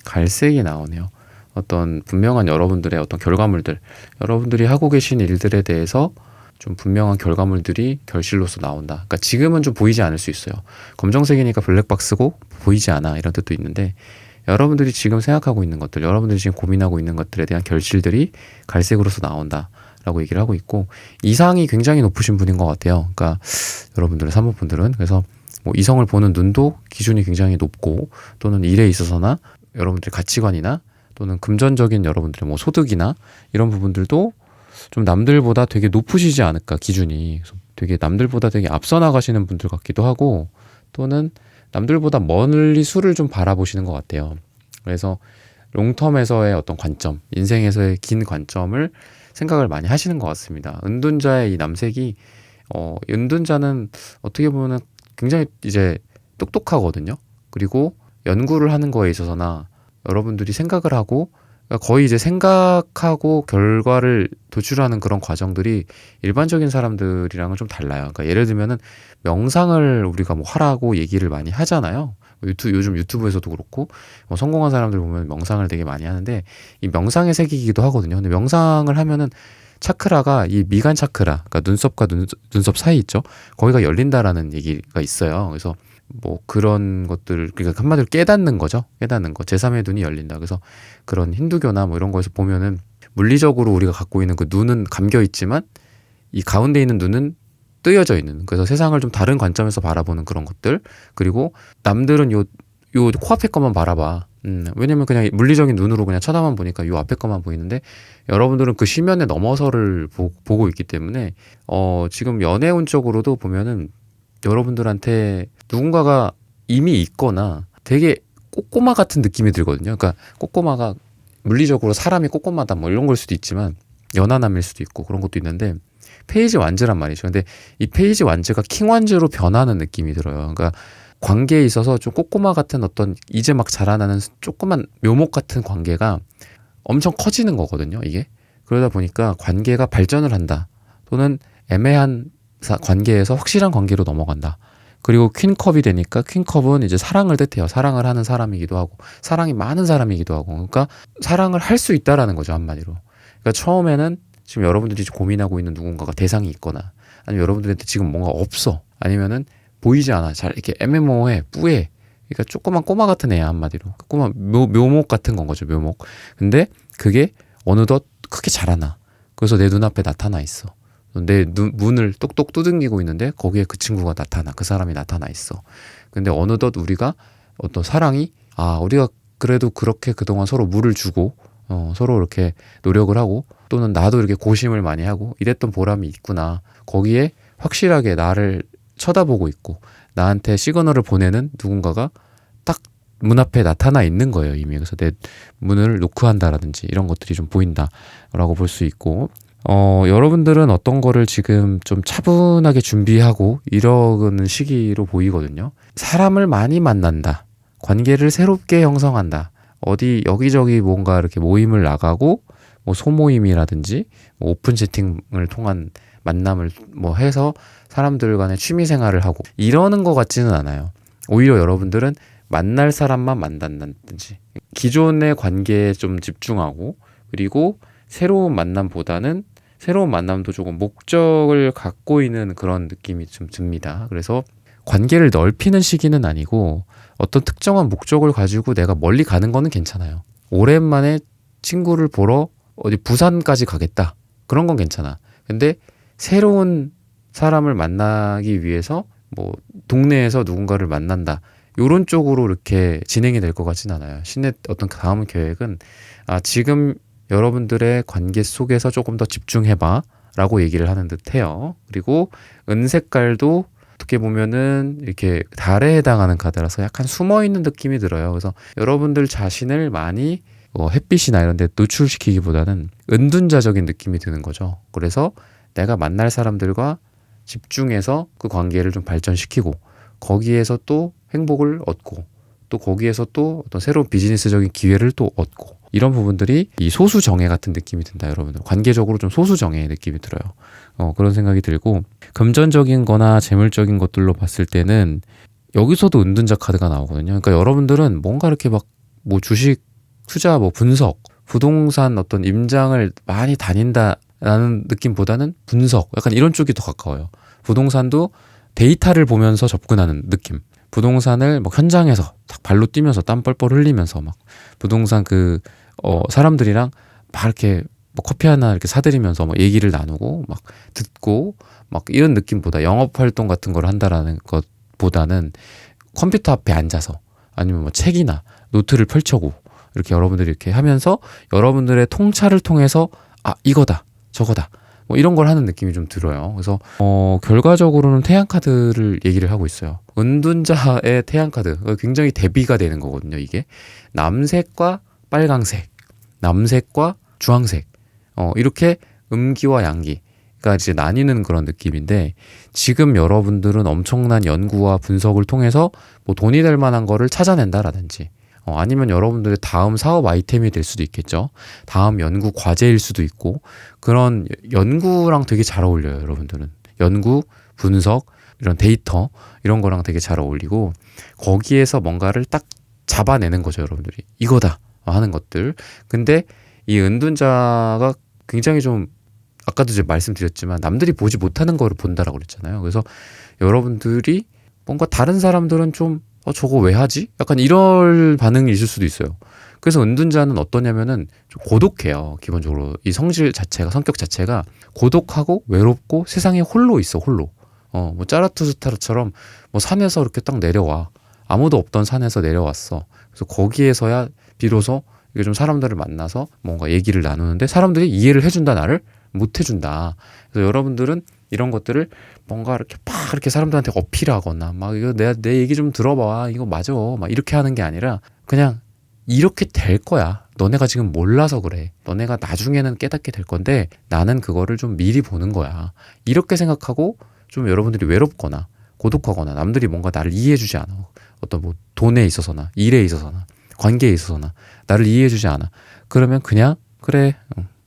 갈색이 나오네요. 어떤 분명한 여러분들의 어떤 결과물들, 여러분들이 하고 계신 일들에 대해서 좀 분명한 결과물들이 결실로서 나온다. 그러니까 지금은 좀 보이지 않을 수 있어요. 검정색이니까 블랙박스고 보이지 않아 이런 뜻도 있는데 여러분들이 지금 생각하고 있는 것들, 여러분들이 지금 고민하고 있는 것들에 대한 결실들이 갈색으로서 나온다 라고 얘기를 하고 있고, 이상이 굉장히 높으신 분인 것 같아요. 그러니까 여러분들의 3번 분들은. 그래서 뭐 이성을 보는 눈도 기준이 굉장히 높고, 또는 일에 있어서나 여러분들의 가치관이나 또는 금전적인 여러분들의 뭐 소득이나 이런 부분들도 좀 남들보다 되게 높으시지 않을까, 기준이. 되게 남들보다 되게 앞서 나가시는 분들 같기도 하고, 또는 남들보다 멀리 수를 좀 바라보시는 것 같아요. 그래서 롱텀에서의 어떤 관점, 인생에서의 긴 관점을 생각을 많이 하시는 것 같습니다. 은둔자의 이 남색이, 은둔자는 어떻게 보면 굉장히 이제 똑똑하거든요. 그리고 연구를 하는 거에 있어서나 여러분들이 생각을 하고, 그러니까 거의 이제 생각하고 결과를 도출하는 그런 과정들이 일반적인 사람들이랑은 좀 달라요. 그러니까 예를 들면은 명상을 우리가 뭐 하라고 얘기를 많이 하잖아요. 요즘 유튜브에서도 그렇고, 뭐 성공한 사람들 보면 명상을 되게 많이 하는데, 이 명상의 세계이기도 하거든요. 근데 명상을 하면은 차크라가 이 미간 차크라, 그러니까 눈썹과 눈썹 사이 있죠. 거기가 열린다라는 얘기가 있어요. 그래서 뭐 그런 것들, 그러니까 한마디로 깨닫는 거죠. 깨닫는 거. 제3의 눈이 열린다. 그래서 그런 힌두교나 뭐 이런 거에서 보면은 물리적으로 우리가 갖고 있는 그 눈은 감겨 있지만 이 가운데 있는 눈은 뜨여져 있는, 그래서 세상을 좀 다른 관점에서 바라보는 그런 것들. 그리고 남들은 요 코앞에 것만 바라봐. 왜냐면 그냥 물리적인 눈으로 그냥 쳐다만 보니까 요 앞에 것만 보이는데, 여러분들은 그 시면에 넘어서를 보고 있기 때문에 지금 연애운 쪽으로도 보면은 여러분들한테 누군가가 이미 있거나 되게 꼬꼬마 같은 느낌이 들거든요. 그러니까 꼬꼬마가 물리적으로 사람이 꼬꼬마다 뭐 이런 걸 수도 있지만 연하남일 수도 있고 그런 것도 있는데, 페이지 완즈란 말이죠. 근데 이 페이지 완즈가 킹 완즈로 변하는 느낌이 들어요. 그러니까 관계에 있어서 좀 꼬꼬마 같은 어떤 이제 막 자라나는 조그만 묘목 같은 관계가 엄청 커지는 거거든요, 이게. 그러다 보니까 관계가 발전을 한다. 또는 애매한 관계에서 확실한 관계로 넘어간다. 그리고 퀸컵이 되니까, 퀸컵은 이제 사랑을 뜻해요. 사랑을 하는 사람이기도 하고, 사랑이 많은 사람이기도 하고, 그러니까 사랑을 할 수 있다라는 거죠, 한마디로. 그러니까 처음에는 지금 여러분들이 고민하고 있는 누군가가 대상이 있거나, 아니면 여러분들한테 지금 뭔가 없어, 아니면은 보이지 않아, 잘 이렇게 애매모호해, 뿌해. 그러니까 조그만 꼬마 같은 애야, 한마디로. 꼬마 묘목 같은 건 거죠, 묘목. 근데 그게 어느덧 크게 자라나. 그래서 내 눈앞에 나타나 있어. 내 문을 똑똑 두들기고 있는데 거기에 그 친구가 나타나, 그 사람이 나타나 있어. 근데 어느덧 우리가 어떤 사랑이, 우리가 그래도 그렇게 그동안 서로 물을 주고 서로 이렇게 노력을 하고, 또는 나도 이렇게 고심을 많이 하고 이랬던 보람이 있구나. 거기에 확실하게 나를 쳐다보고 있고 나한테 시그널을 보내는 누군가가 딱 문 앞에 나타나 있는 거예요, 이미. 그래서 내 문을 노크한다라든지 이런 것들이 좀 보인다라고 볼 수 있고, 여러분들은 어떤 거를 지금 좀 차분하게 준비하고 이러는 시기로 보이거든요. 사람을 많이 만난다. 관계를 새롭게 형성한다. 어디 여기저기 뭔가 이렇게 모임을 나가고, 뭐 소모임이라든지 뭐 오픈 채팅을 통한 만남을 뭐 해서 사람들 간의 취미 생활을 하고 이러는 것 같지는 않아요. 오히려 여러분들은 만날 사람만 만난다든지 기존의 관계에 좀 집중하고, 그리고 새로운 만남보다는 새로운 만남도 조금 목적을 갖고 있는 그런 느낌이 좀 듭니다. 그래서 관계를 넓히는 시기는 아니고 어떤 특정한 목적을 가지고 내가 멀리 가는 거는 괜찮아요. 오랜만에 친구를 보러 어디 부산까지 가겠다. 그런 건 괜찮아. 근데 새로운 사람을 만나기 위해서 뭐 동네에서 누군가를 만난다. 요런 쪽으로 이렇게 진행이 될 것 같진 않아요. 신의 어떤 다음 계획은 지금 여러분들의 관계 속에서 조금 더 집중해봐 라고 얘기를 하는 듯 해요. 그리고 은색깔도 어떻게 보면은 이렇게 달에 해당하는 카드라서 약간 숨어있는 느낌이 들어요. 그래서 여러분들 자신을 많이 햇빛이나 이런 데 노출시키기보다는 은둔자적인 느낌이 드는 거죠. 그래서 내가 만날 사람들과 집중해서 그 관계를 좀 발전시키고 거기에서 또 행복을 얻고 또 거기에서 또 어떤 새로운 비즈니스적인 기회를 또 얻고 이런 부분들이 이 소수정예 같은 느낌이 든다 여러분들. 관계적으로 좀 소수정예의 느낌이 들어요. 그런 생각이 들고 금전적인 거나 재물적인 것들로 봤을 때는 여기서도 은둔자 카드가 나오거든요. 그러니까 여러분들은 뭔가 이렇게 막 뭐 주식, 투자, 뭐 분석, 부동산 어떤 임장을 많이 다닌다라는 느낌보다는 분석, 약간 이런 쪽이 더 가까워요. 부동산도 데이터를 보면서 접근하는 느낌. 부동산을 막 현장에서 딱 발로 뛰면서 땀 뻘뻘 흘리면서 막 부동산 사람들이랑 막 이렇게 뭐 커피 하나 이렇게 사드리면서 뭐 얘기를 나누고 막 듣고 막 이런 느낌보다 영업 활동 같은 걸 한다라는 것보다는 컴퓨터 앞에 앉아서 아니면 뭐 책이나 노트를 펼쳐고 이렇게 여러분들이 이렇게 하면서 여러분들의 통찰을 통해서 이거다 저거다 뭐 이런 걸 하는 느낌이 좀 들어요. 그래서 결과적으로는 태양 카드를 얘기를 하고 있어요. 은둔자의 태양 카드 굉장히 대비가 되는 거거든요. 이게 남색과 빨강색, 남색과 주황색 이렇게 음기와 양기가 이제 나뉘는 그런 느낌인데 지금 여러분들은 엄청난 연구와 분석을 통해서 뭐 돈이 될 만한 거를 찾아낸다라든지 아니면 여러분들의 다음 사업 아이템이 될 수도 있겠죠. 다음 연구 과제일 수도 있고 그런 연구랑 되게 잘 어울려요. 여러분들은 연구, 분석, 이런 데이터 이런 거랑 되게 잘 어울리고 거기에서 뭔가를 딱 잡아내는 거죠. 여러분들이 이거다 하는 것들. 근데 이 은둔자가 굉장히 좀 아까도 이제 말씀드렸지만 남들이 보지 못하는 거를 본다라고 그랬잖아요. 그래서 여러분들이 뭔가 다른 사람들은 좀 저거 왜 하지? 약간 이럴 반응이 있을 수도 있어요. 그래서 은둔자는 어떠냐면은 좀 고독해요. 기본적으로 이 성질 자체가 성격 자체가 고독하고 외롭고 세상에 홀로 있어. 홀로. 뭐 짜라투스타르처럼 뭐 산에서 이렇게 딱 내려와. 아무도 없던 산에서 내려왔어. 그래서 거기에서야 비로소 이게 좀 사람들을 만나서 뭔가 얘기를 나누는데 사람들이 이해를 해준다 나를 못 해준다. 그래서 여러분들은 이런 것들을 뭔가 이렇게 막 이렇게 사람들한테 어필하거나 막 이거 내 얘기 좀 들어봐 이거 맞아 막 이렇게 하는 게 아니라 그냥 이렇게 될 거야. 너네가 지금 몰라서 그래. 너네가 나중에는 깨닫게 될 건데 나는 그거를 좀 미리 보는 거야. 이렇게 생각하고 좀 여러분들이 외롭거나 고독하거나 남들이 뭔가 나를 이해해주지 않아. 어떤 뭐 돈에 있어서나 일에 있어서나 관계에 있어서나 나를 이해해주지 않아. 그러면 그냥 그래.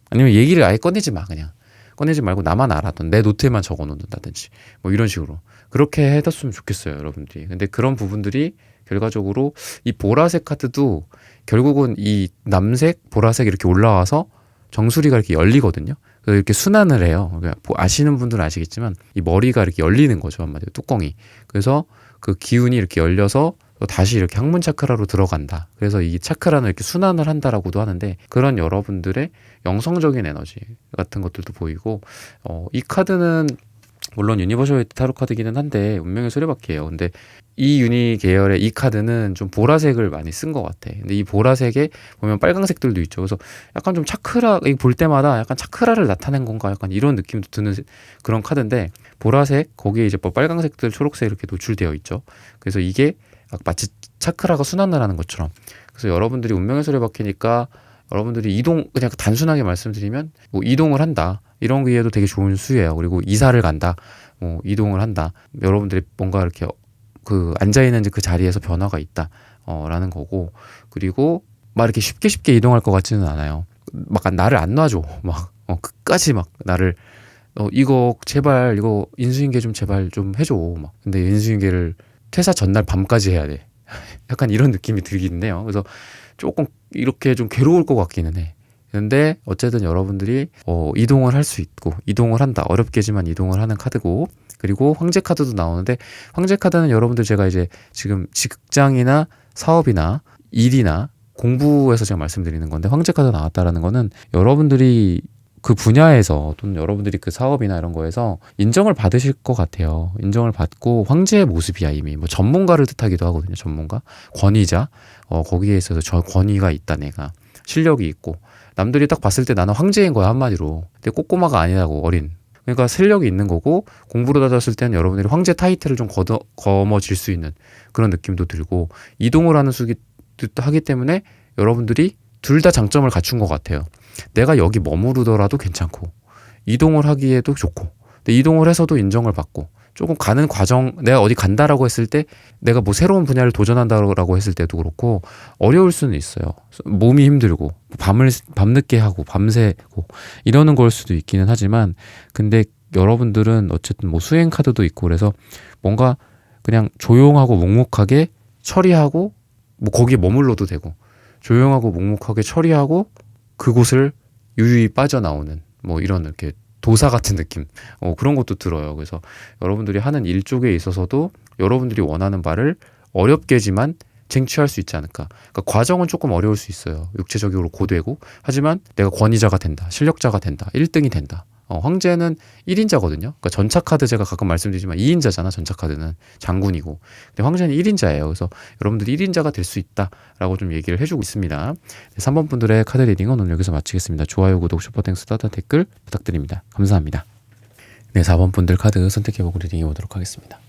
아니면 얘기를 아예 꺼내지 마. 그냥 꺼내지 말고 나만 알았던 내 노트에만 적어놓는다든지 뭐 이런 식으로 그렇게 해뒀으면 좋겠어요. 여러분들이. 근데 그런 부분들이 결과적으로 이 보라색 카드도 결국은 이 남색, 보라색 이렇게 올라와서 정수리가 이렇게 열리거든요. 그래서 이렇게 순환을 해요. 아시는 분들은 아시겠지만 이 머리가 이렇게 열리는 거죠. 한마디로 뚜껑이. 그래서 그 기운이 이렇게 열려서 다시 이렇게 항문 차크라로 들어간다. 그래서 이 차크라는 이렇게 순환을 한다라고도 하는데 그런 여러분들의 영성적인 에너지 같은 것들도 보이고 이 카드는 물론 유니버셜 타로 카드기는 한데 운명의 수레바퀴예요. 근데 이 유니 계열의 이 카드는 좀 보라색을 많이 쓴 것 같아. 근데 이 보라색에 보면 빨강색들도 있죠. 그래서 약간 좀 차크라 볼 때마다 약간 차크라를 나타낸 건가 약간 이런 느낌도 드는 그런 카드인데 보라색 거기에 이제 뭐 빨강색들 초록색 이렇게 노출되어 있죠. 그래서 이게 마치 차크라가 순환을 하는 것처럼 그래서 여러분들이 운명의 수레바퀴니까 여러분들이 그냥 단순하게 말씀드리면 뭐 이동을 한다 이런 기회도 되게 좋은 수예요. 그리고 이사를 간다 뭐 이동을 한다 여러분들이 뭔가 이렇게 앉아있는 그 자리에서 변화가 있다 라는 거고 그리고 막 이렇게 쉽게 이동할 것 같지는 않아요. 막 나를 안 놔줘 막 끝까지 막 나를 이거 제발 이거 인수인계 좀 제발 좀 해줘 막 근데 인수인계를 퇴사 전날 밤까지 해야 돼. 약간 이런 느낌이 들긴 해요. 그래서 조금 이렇게 좀 괴로울 것 같기는 해. 근데 어쨌든 여러분들이 이동을 할 수 있고 이동을 한다. 어렵게지만 이동을 하는 카드고 그리고 황제 카드도 나오는데 황제 카드는 여러분들 제가 이제 지금 직장이나 사업이나 일이나 공부에서 제가 말씀드리는 건데 황제 카드 나왔다라는 거는 여러분들이 그 분야에서 또는 여러분들이 그 사업이나 이런 거에서 인정을 받으실 것 같아요. 인정을 받고 황제의 모습이야 이미 뭐 전문가를 뜻하기도 하거든요. 전문가, 권위자 거기에 있어서 저 권위가 있다 내가 실력이 있고 남들이 딱 봤을 때 나는 황제인 거야 한마디로. 근데 꼬꼬마가 아니라고 어린. 그러니까 실력이 있는 거고 공부로 따졌을 때는 여러분들이 황제 타이틀을 좀 거머쥘 수 있는 그런 느낌도 들고 이동을 하는 수기 하기 때문에 여러분들이 둘 다 장점을 갖춘 것 같아요. 내가 여기 머무르더라도 괜찮고 이동을 하기에도 좋고, 근데 이동을 해서도 인정을 받고, 조금 가는 과정, 내가 어디 간다라고 했을 때, 내가 뭐 새로운 분야를 도전한다라고 했을 때도 그렇고 어려울 수는 있어요. 몸이 힘들고 밤늦게 하고 밤새고 이러는 걸 수도 있기는 하지만, 근데 여러분들은 어쨌든 뭐 수행 카드도 있고 그래서 뭔가 그냥 조용하고 묵묵하게 처리하고, 뭐 거기에 머물러도 되고, 조용하고 묵묵하게 처리하고 그곳을 유유히 빠져나오는 뭐 이런 이렇게 도사 같은 느낌, 그런 것도 들어요. 그래서 여러분들이 하는 일 쪽에 있어서도 여러분들이 원하는 바를 어렵게지만 쟁취할 수 있지 않을까. 그러니까 과정은 조금 어려울 수 있어요. 육체적으로 고되고, 하지만 내가 권위자가 된다, 실력자가 된다, 1등이 된다. 황제는 1인자거든요. 그러니까 전차 카드 제가 가끔 말씀드리지만 2인자잖아. 전차 카드는 장군이고, 근데 황제는 1인자예요. 그래서 여러분들이 1인자가 될 수 있다라고 좀 얘기를 해주고 있습니다. 3번 분들의 카드 리딩은 오늘 여기서 마치겠습니다. 좋아요, 구독, 슈퍼땡스, 따뜻한 댓글 부탁드립니다. 감사합니다. 네, 4번 분들 카드 선택해보고 리딩해 보도록 하겠습니다.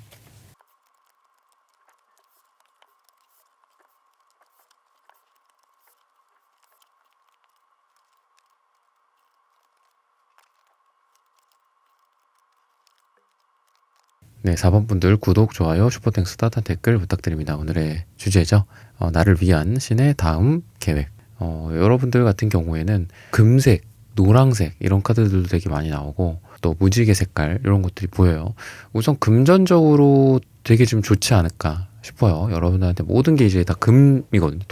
네, 4번 분들 구독, 좋아요, 슈퍼땡스, 따뜻한 댓글 부탁드립니다. 오늘의 주제죠. 나를 위한 신의 다음 계획. 여러분들 같은 경우에는 금색, 노랑색 이런 카드들도 되게 많이 나오고, 또 무지개 색깔 이런 것들이 보여요. 우선 금전적으로 되게 좀 좋지 않을까 싶어요. 여러분들한테 모든 게 이제 다 금이거든요.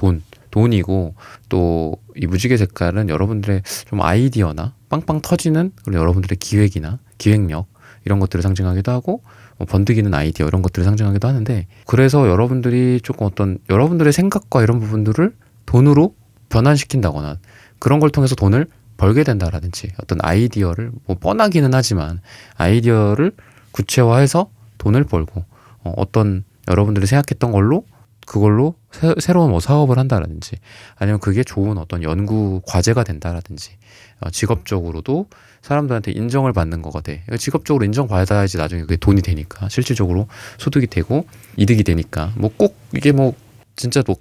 돈이고, 또 이 무지개 색깔은 여러분들의 좀 아이디어나 빵빵 터지는 그런 여러분들의 기획이나 기획력 이런 것들을 상징하기도 하고, 번뜩이는 아이디어 이런 것들을 상징하기도 하는데, 그래서 여러분들이 조금 어떤 여러분들의 생각과 이런 부분들을 돈으로 변환시킨다거나 그런 걸 통해서 돈을 벌게 된다라든지, 어떤 아이디어를 뭐 뻔하기는 하지만 아이디어를 구체화해서 돈을 벌고, 어떤 여러분들이 생각했던 걸로 그걸로 새로운 뭐 사업을 한다라든지, 아니면 그게 좋은 어떤 연구 과제가 된다라든지, 직업적으로도 사람들한테 인정을 받는 거가 돼. 직업적으로 인정받아야지 나중에 그게 돈이 되니까, 실질적으로 소득이 되고 이득이 되니까. 뭐 꼭 이게 뭐 진짜 뭐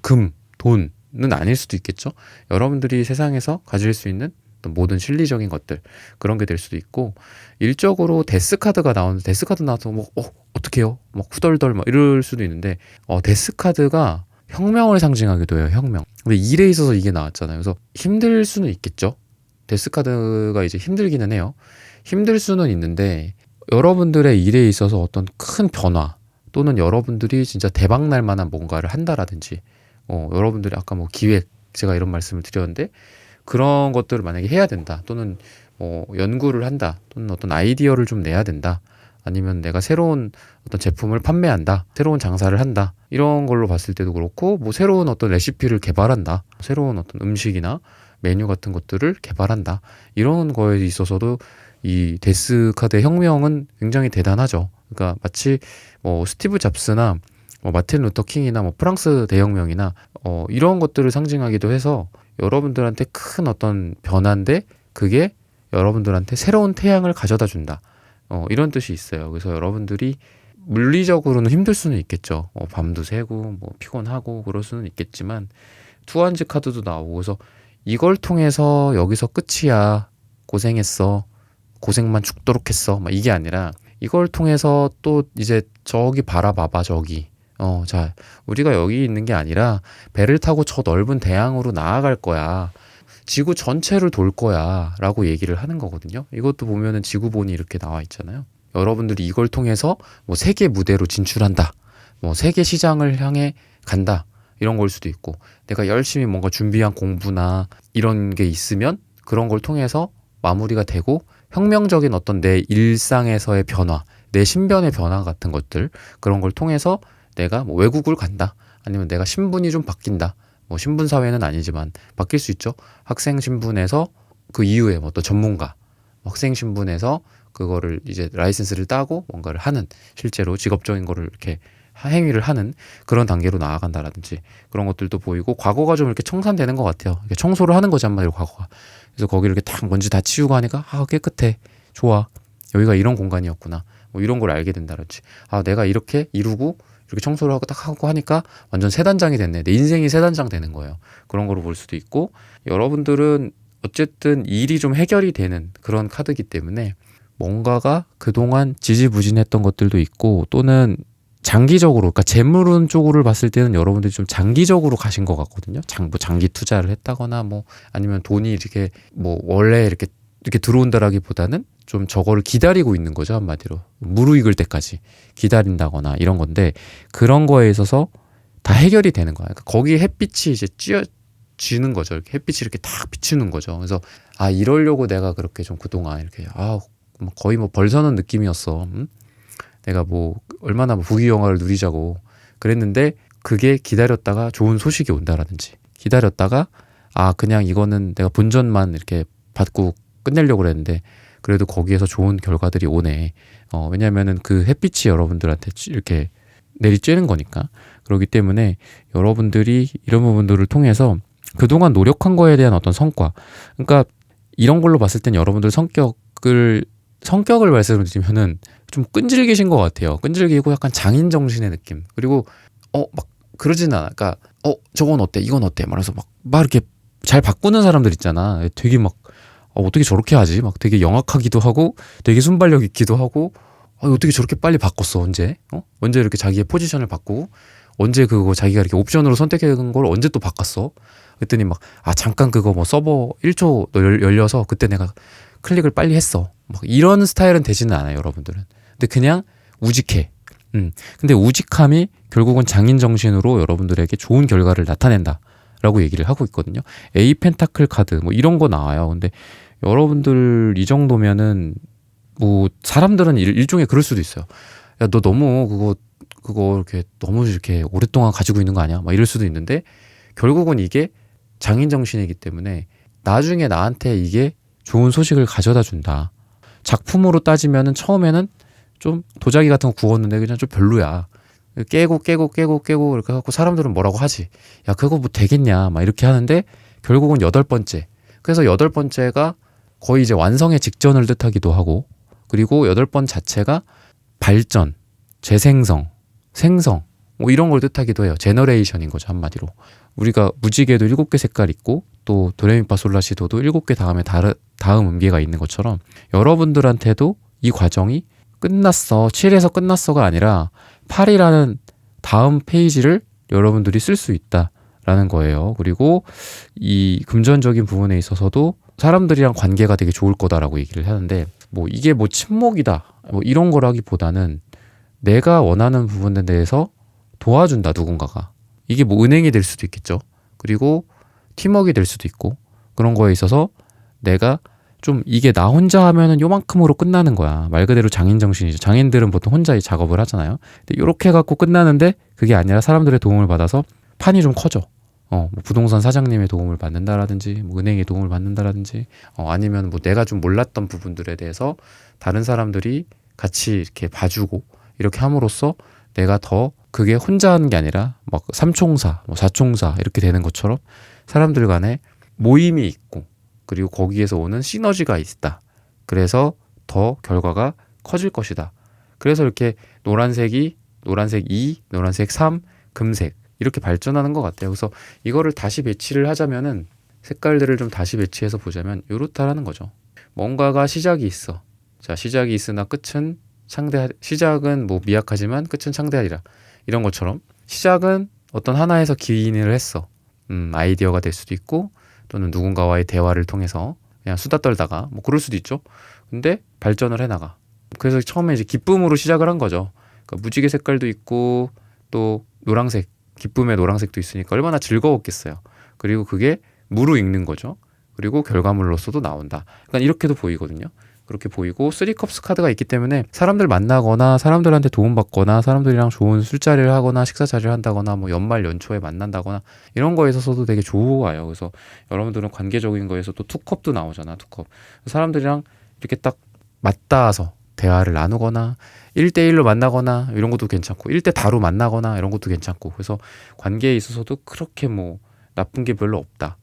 돈은 아닐 수도 있겠죠. 여러분들이 세상에서 가질 수 있는 어떤 모든 실리적인 것들, 그런 게 될 수도 있고, 일적으로 데스 카드가 나오는데, 데스 카드 나와서 뭐 어떡해요? 막 후덜덜 막 이럴 수도 있는데, 데스 카드가 혁명을 상징하기도 해요. 혁명. 근데 일에 있어서 이게 나왔잖아요. 그래서 힘들 수는 있겠죠. 데스 카드가 이제 힘들기는 해요. 힘들 수는 있는데, 여러분들의 일에 있어서 어떤 큰 변화, 또는 여러분들이 진짜 대박 날 만한 뭔가를 한다라든지, 여러분들이 아까 뭐 기획, 제가 이런 말씀을 드렸는데, 그런 것들을 만약에 해야 된다, 또는 뭐 연구를 한다, 또는 어떤 아이디어를 좀 내야 된다, 아니면 내가 새로운 어떤 제품을 판매한다, 새로운 장사를 한다, 이런 걸로 봤을 때도 그렇고, 뭐 새로운 어떤 레시피를 개발한다, 새로운 어떤 음식이나 메뉴 같은 것들을 개발한다, 이런 거에 있어서도 이 데스 카드의 혁명은 굉장히 대단하죠. 그러니까 마치 뭐 스티브 잡스나 뭐 마틴 루터 킹이나 뭐 프랑스 대혁명이나 이런 것들을 상징하기도 해서, 여러분들한테 큰 어떤 변화인데 그게 여러분들한테 새로운 태양을 가져다 준다, 이런 뜻이 있어요. 그래서 여러분들이 물리적으로는 힘들 수는 있겠죠. 밤도 새고 뭐 피곤하고 그럴 수는 있겠지만, 투한지 카드도 나오고, 그래서 이걸 통해서 여기서 끝이야, 고생했어, 고생만 죽도록 했어, 막 이게 아니라, 이걸 통해서 또 이제 저기 바라봐봐, 저기 자, 우리가 여기 있는 게 아니라 배를 타고 저 넓은 대양으로 나아갈 거야, 지구 전체를 돌 거야 라고 얘기를 하는 거거든요. 이것도 보면은 지구본이 이렇게 나와 있잖아요. 여러분들이 이걸 통해서 뭐 세계 무대로 진출한다, 뭐 세계 시장을 향해 간다, 이런 걸 수도 있고, 내가 열심히 뭔가 준비한 공부나 이런 게 있으면 그런 걸 통해서 마무리가 되고, 혁명적인 어떤 내 일상에서의 변화, 내 신변의 변화 같은 것들, 그런 걸 통해서 내가 뭐 외국을 간다, 아니면 내가 신분이 좀 바뀐다, 뭐 신분 사회는 아니지만 바뀔 수 있죠. 학생 신분에서 그 이후에 뭐 또 전문가, 학생 신분에서 그거를 이제 라이센스를 따고 뭔가를 하는, 실제로 직업적인 거를 이렇게 행위를 하는 그런 단계로 나아간다라든지, 그런 것들도 보이고, 과거가 좀 이렇게 청산되는 것 같아요. 이렇게 청소를 하는 거지, 한마디로 과거가. 그래서 거기를 이렇게 딱 먼지 다 치우고 하니까, 깨끗해, 좋아, 여기가 이런 공간이었구나, 뭐 이런 걸 알게 된다든지, 내가 이렇게 이루고 이렇게 청소를 하고 딱 하고 하니까 완전 새 단장이 됐네, 내 인생이 새 단장 되는 거예요. 그런 거로 볼 수도 있고, 여러분들은 어쨌든 일이 좀 해결이 되는 그런 카드이기 때문에 뭔가가 그동안 지지부진했던 것들도 있고 또는 장기적으로, 그러니까 재물운 쪽으로 봤을 때는 여러분들이 좀 장기적으로 가신 것 같거든요. 장기 투자를 했다거나 뭐 아니면 돈이 이렇게 뭐 원래 이렇게 들어온다라기보다는 좀 저거를 기다리고 있는 거죠. 한마디로 무르익을 때까지 기다린다거나 이런 건데, 그런 거에 있어서 다 해결이 되는 거야. 그러니까 거기에 햇빛이 이제 쥐는 거죠. 이렇게 햇빛이 이렇게 탁 비추는 거죠. 그래서 이러려고 내가 그렇게 좀 그동안 이렇게 거의 뭐 벌서는 느낌이었어. 내가 뭐 얼마나 뭐 부귀영화를 누리자고 그랬는데, 그게 기다렸다가 좋은 소식이 온다라든지, 기다렸다가 그냥 이거는 내가 본전만 이렇게 받고 끝내려고 그랬는데 그래도 거기에서 좋은 결과들이 오네. 왜냐면은 그 햇빛이 여러분들한테 이렇게 내리쬐는 거니까. 그렇기 때문에 여러분들이 이런 부분들을 통해서 그동안 노력한 거에 대한 어떤 성과, 그러니까 이런 걸로 봤을 땐 여러분들 성격을 말씀드리면은 좀 끈질기신 것 같아요. 끈질기고 약간 장인 정신의 느낌. 그리고 막 그러지는 않아. 그러니까 저건 어때? 이건 어때? 말해서 막 이렇게 잘 바꾸는 사람들 있잖아. 되게 막 어떻게 저렇게 하지? 막 되게 영악하기도 하고 되게 순발력 있기도 하고, 어떻게 저렇게 빨리 바꿨어? 언제 이렇게 자기의 포지션을 바꾸고, 언제 그거 자기가 이렇게 옵션으로 선택한 걸 언제 또 바꿨어? 그랬더니 잠깐 그거 뭐 서버 1초 열려서 그때 내가 클릭을 빨리 했어. 막 이런 스타일은 되지는 않아요, 여러분들은. 근데 그냥 우직해. 근데 우직함이 결국은 장인 정신으로 여러분들에게 좋은 결과를 나타낸다라고 얘기를 하고 있거든요. A 펜타클 카드 뭐 이런 거 나와요. 근데 여러분들 이 정도면은 뭐 사람들은 일종의 그럴 수도 있어요. 야, 너 너무 그거 이렇게 너무 이렇게 오랫동안 가지고 있는 거 아니야? 막 이럴 수도 있는데, 결국은 이게 장인 정신이기 때문에 나중에 나한테 이게 좋은 소식을 가져다 준다. 작품으로 따지면은 처음에는 좀 도자기 같은 거 구웠는데 그냥 좀 별로야. 깨고 이렇게 해갖고 사람들은 뭐라고 하지? 야, 그거 뭐 되겠냐? 막 이렇게 하는데 결국은 8번째. 그래서 8번째가 거의 이제 완성의 직전을 뜻하기도 하고, 그리고 8번 자체가 발전, 재생성, 생성 뭐 이런 걸 뜻하기도 해요. 제너레이션인 거죠, 한마디로. 우리가 무지개도 7개 색깔 있고 또 도레미파솔라시도도 7개 다음 음계가 있는 것처럼 여러분들한테도 이 과정이 끝났어, 7에서 끝났어가 아니라 8이라는 다음 페이지를 여러분들이 쓸 수 있다라는 거예요. 그리고 이 금전적인 부분에 있어서도 사람들이랑 관계가 되게 좋을 거다라고 얘기를 하는데, 뭐 이게 뭐 친목이다 뭐 이런 거라기보다는 내가 원하는 부분에 대해서 도와준다, 누군가가. 이게 뭐 은행이 될 수도 있겠죠. 그리고 팀워크가 될 수도 있고, 그런 거에 있어서 내가 좀 이게 나 혼자 하면은 요만큼으로 끝나는 거야. 말 그대로 장인 정신이죠. 장인들은 보통 혼자 이 작업을 하잖아요. 근데 이렇게 해갖고 끝나는데 그게 아니라 사람들의 도움을 받아서 판이 좀 커져. 뭐 부동산 사장님의 도움을 받는다라든지, 뭐 은행의 도움을 받는다라든지, 아니면 뭐 내가 좀 몰랐던 부분들에 대해서 다른 사람들이 같이 이렇게 봐주고 이렇게 함으로써 내가 더 그게 혼자 하는 게 아니라 막 삼총사, 뭐 사총사 이렇게 되는 것처럼 사람들 간에 모임이 있고, 그리고 거기에서 오는 시너지가 있다. 그래서 더 결과가 커질 것이다. 그래서 이렇게 노란색 2, 노란색 3, 금색 이렇게 발전하는 것 같아요. 그래서 이거를 다시 배치를 하자면은, 색깔들을 좀 다시 배치해서 보자면 요렇다라는 거죠. 뭔가가 시작이 있어. 자, 시작이 있으나 끝은 시작은 뭐 미약하지만 끝은 창대하리라. 이런 것처럼 시작은 어떤 하나에서 기인을 했어. 아이디어가 될 수도 있고, 또는 누군가와의 대화를 통해서 그냥 수다 떨다가 뭐 그럴 수도 있죠. 근데 발전을 해나가. 그래서 처음에 이제 기쁨으로 시작을 한 거죠. 그러니까 무지개 색깔도 있고 또 노란색, 기쁨의 노란색도 있으니까 얼마나 즐거웠겠어요. 그리고 그게 무르익는 거죠. 그리고 결과물로서도 나온다. 그러니까 이렇게도 보이거든요. 그렇게 보이고, 3컵스 카드가 있기 때문에 사람들 만나거나 사람들한테 도움받거나 사람들이랑 좋은 술자리를 하거나 식사 자리를 한다거나 뭐 연말 연초에 만난다거나 이런 거에 있어서도 되게 좋아요. 그래서 여러분들은 관계적인 거에서 또 2컵도 나오잖아. 2컵. 사람들이랑 이렇게 딱 맞닿아서 대화를 나누거나 1대1로 만나거나 이런 것도 괜찮고, 1대 다로 만나거나 이런 것도 괜찮고, 그래서 관계에 있어서도 그렇게 뭐 나쁜 게 별로 없다.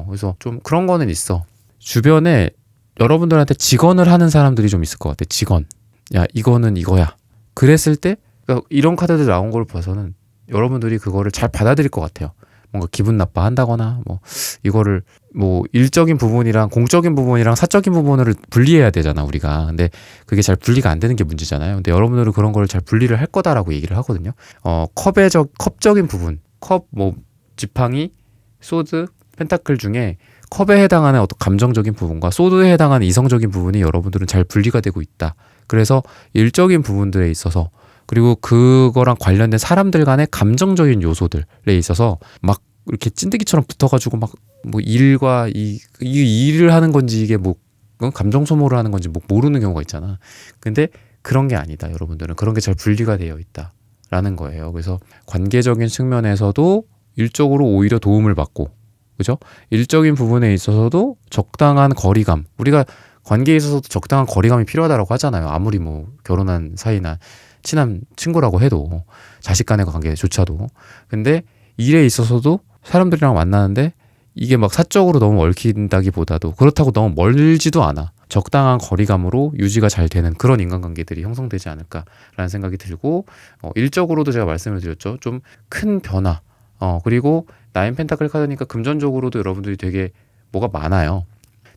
그래서 좀 그런 거는 있어. 주변에 여러분들한테 직언을 하는 사람들이 좀 있을 것 같아. 직언. 야, 이거는 이거야. 그랬을 때, 그러니까 이런 카드들 나온 걸 봐서는 여러분들이 그거를 잘 받아들일 것 같아요. 뭔가 기분 나빠한다거나 뭐 이거를 뭐 일적인 부분이랑 공적인 부분이랑 사적인 부분을 분리해야 되잖아 우리가. 근데 그게 잘 분리가 안 되는 게 문제잖아요. 근데 여러분들은 그런 걸 잘 분리를 할 거다라고 얘기를 하거든요. 컵적인 부분, 컵 뭐 지팡이, 소드, 펜타클 중에 컵에 해당하는 어떤 감정적인 부분과 소드에 해당하는 이성적인 부분이 여러분들은 잘 분리가 되고 있다. 그래서 일적인 부분들에 있어서 그리고 그거랑 관련된 사람들 간의 감정적인 요소들에 있어서 막 이렇게 찐득이처럼 붙어가지고 막 뭐 일과 이 일을 하는 건지 이게 뭐 감정 소모를 하는 건지 뭐 모르는 경우가 있잖아. 근데 그런 게 아니다. 여러분들은 그런 게 잘 분리가 되어 있다라는 거예요. 그래서 관계적인 측면에서도 일적으로 오히려 도움을 받고, 그죠? 일적인 부분에 있어서도 적당한 거리감. 우리가 관계에 있어서도 적당한 거리감이 필요하다고 하잖아요. 아무리 뭐 결혼한 사이나 친한 친구라고 해도 자식 간의 관계조차도. 근데 일에 있어서도 사람들이랑 만나는데 이게 막 사적으로 너무 얽힌다기보다도 그렇다고 너무 멀지도 않아. 적당한 거리감으로 유지가 잘 되는 그런 인간관계들이 형성되지 않을까라는 생각이 들고, 일적으로도 제가 말씀을 드렸죠. 좀 큰 변화. 그리고 나인 펜타클 카드니까 금전적으로도 여러분들이 되게 뭐가 많아요.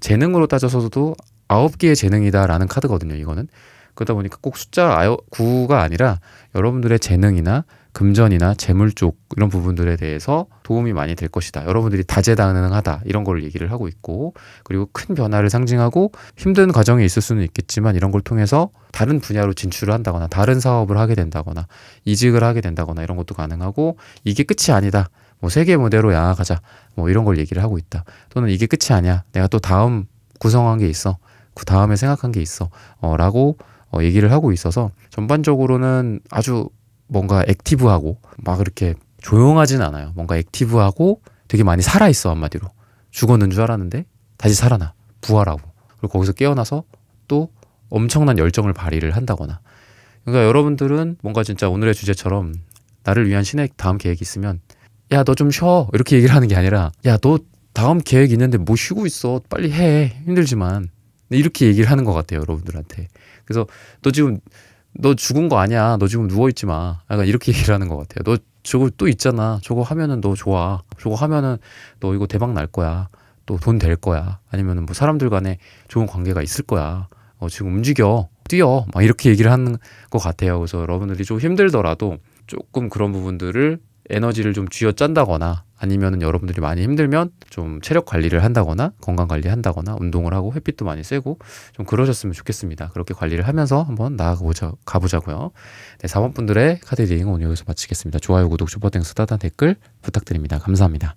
재능으로 따져서도 9개의 재능이다라는 카드거든요, 이거는. 그러다 보니까 꼭 숫자 9가 아니라 여러분들의 재능이나 금전이나 재물 쪽 이런 부분들에 대해서 도움이 많이 될 것이다. 여러분들이 다재다능하다 이런 걸 얘기를 하고 있고, 그리고 큰 변화를 상징하고 힘든 과정이 있을 수는 있겠지만 이런 걸 통해서 다른 분야로 진출을 한다거나 다른 사업을 하게 된다거나 이직을 하게 된다거나 이런 것도 가능하고, 이게 끝이 아니다. 뭐 세계 무대로 나아가자. 뭐 이런 걸 얘기를 하고 있다. 또는 이게 끝이 아니야. 내가 또 다음 구성한 게 있어. 그 다음에 생각한 게 있어. 라고 얘기를 하고 있어서 전반적으로는 아주 뭔가 액티브하고 막 이렇게 조용하진 않아요. 뭔가 액티브하고 되게 많이 살아있어. 한마디로 죽었는 줄 알았는데 다시 살아나, 부활하고, 그리고 거기서 깨어나서 또 엄청난 열정을 발휘를 한다거나. 그러니까 여러분들은 뭔가 진짜 오늘의 주제처럼 나를 위한 신의 다음 계획이 있으면 야 너 좀 쉬어 이렇게 얘기를 하는 게 아니라 야 너 다음 계획 있는데 뭐 쉬고 있어 빨리 해 힘들지만 이렇게 얘기를 하는 것 같아요 여러분들한테. 그래서 너 죽은 거 아니야. 너 지금 누워있지 마. 약간 이렇게 얘기를 하는 것 같아요. 너 저거 또 있잖아. 저거 하면은 너 좋아. 저거 하면은 너 이거 대박 날 거야. 또 돈 될 거야. 아니면은 뭐 사람들 간에 좋은 관계가 있을 거야. 지금 움직여. 뛰어. 막 이렇게 얘기를 하는 것 같아요. 그래서 여러분들이 좀 힘들더라도 조금 그런 부분들을 에너지를 좀 쥐어 짠다거나 아니면은 여러분들이 많이 힘들면 좀 체력 관리를 한다거나 건강 관리 한다거나 운동을 하고 햇빛도 많이 쐬고 좀 그러셨으면 좋겠습니다. 그렇게 관리를 하면서 한번 가보자고요. 네, 4번 분들의 카드 리딩 오늘 여기서 마치겠습니다. 좋아요, 구독, 슈퍼땡스, 따단 댓글 부탁드립니다. 감사합니다.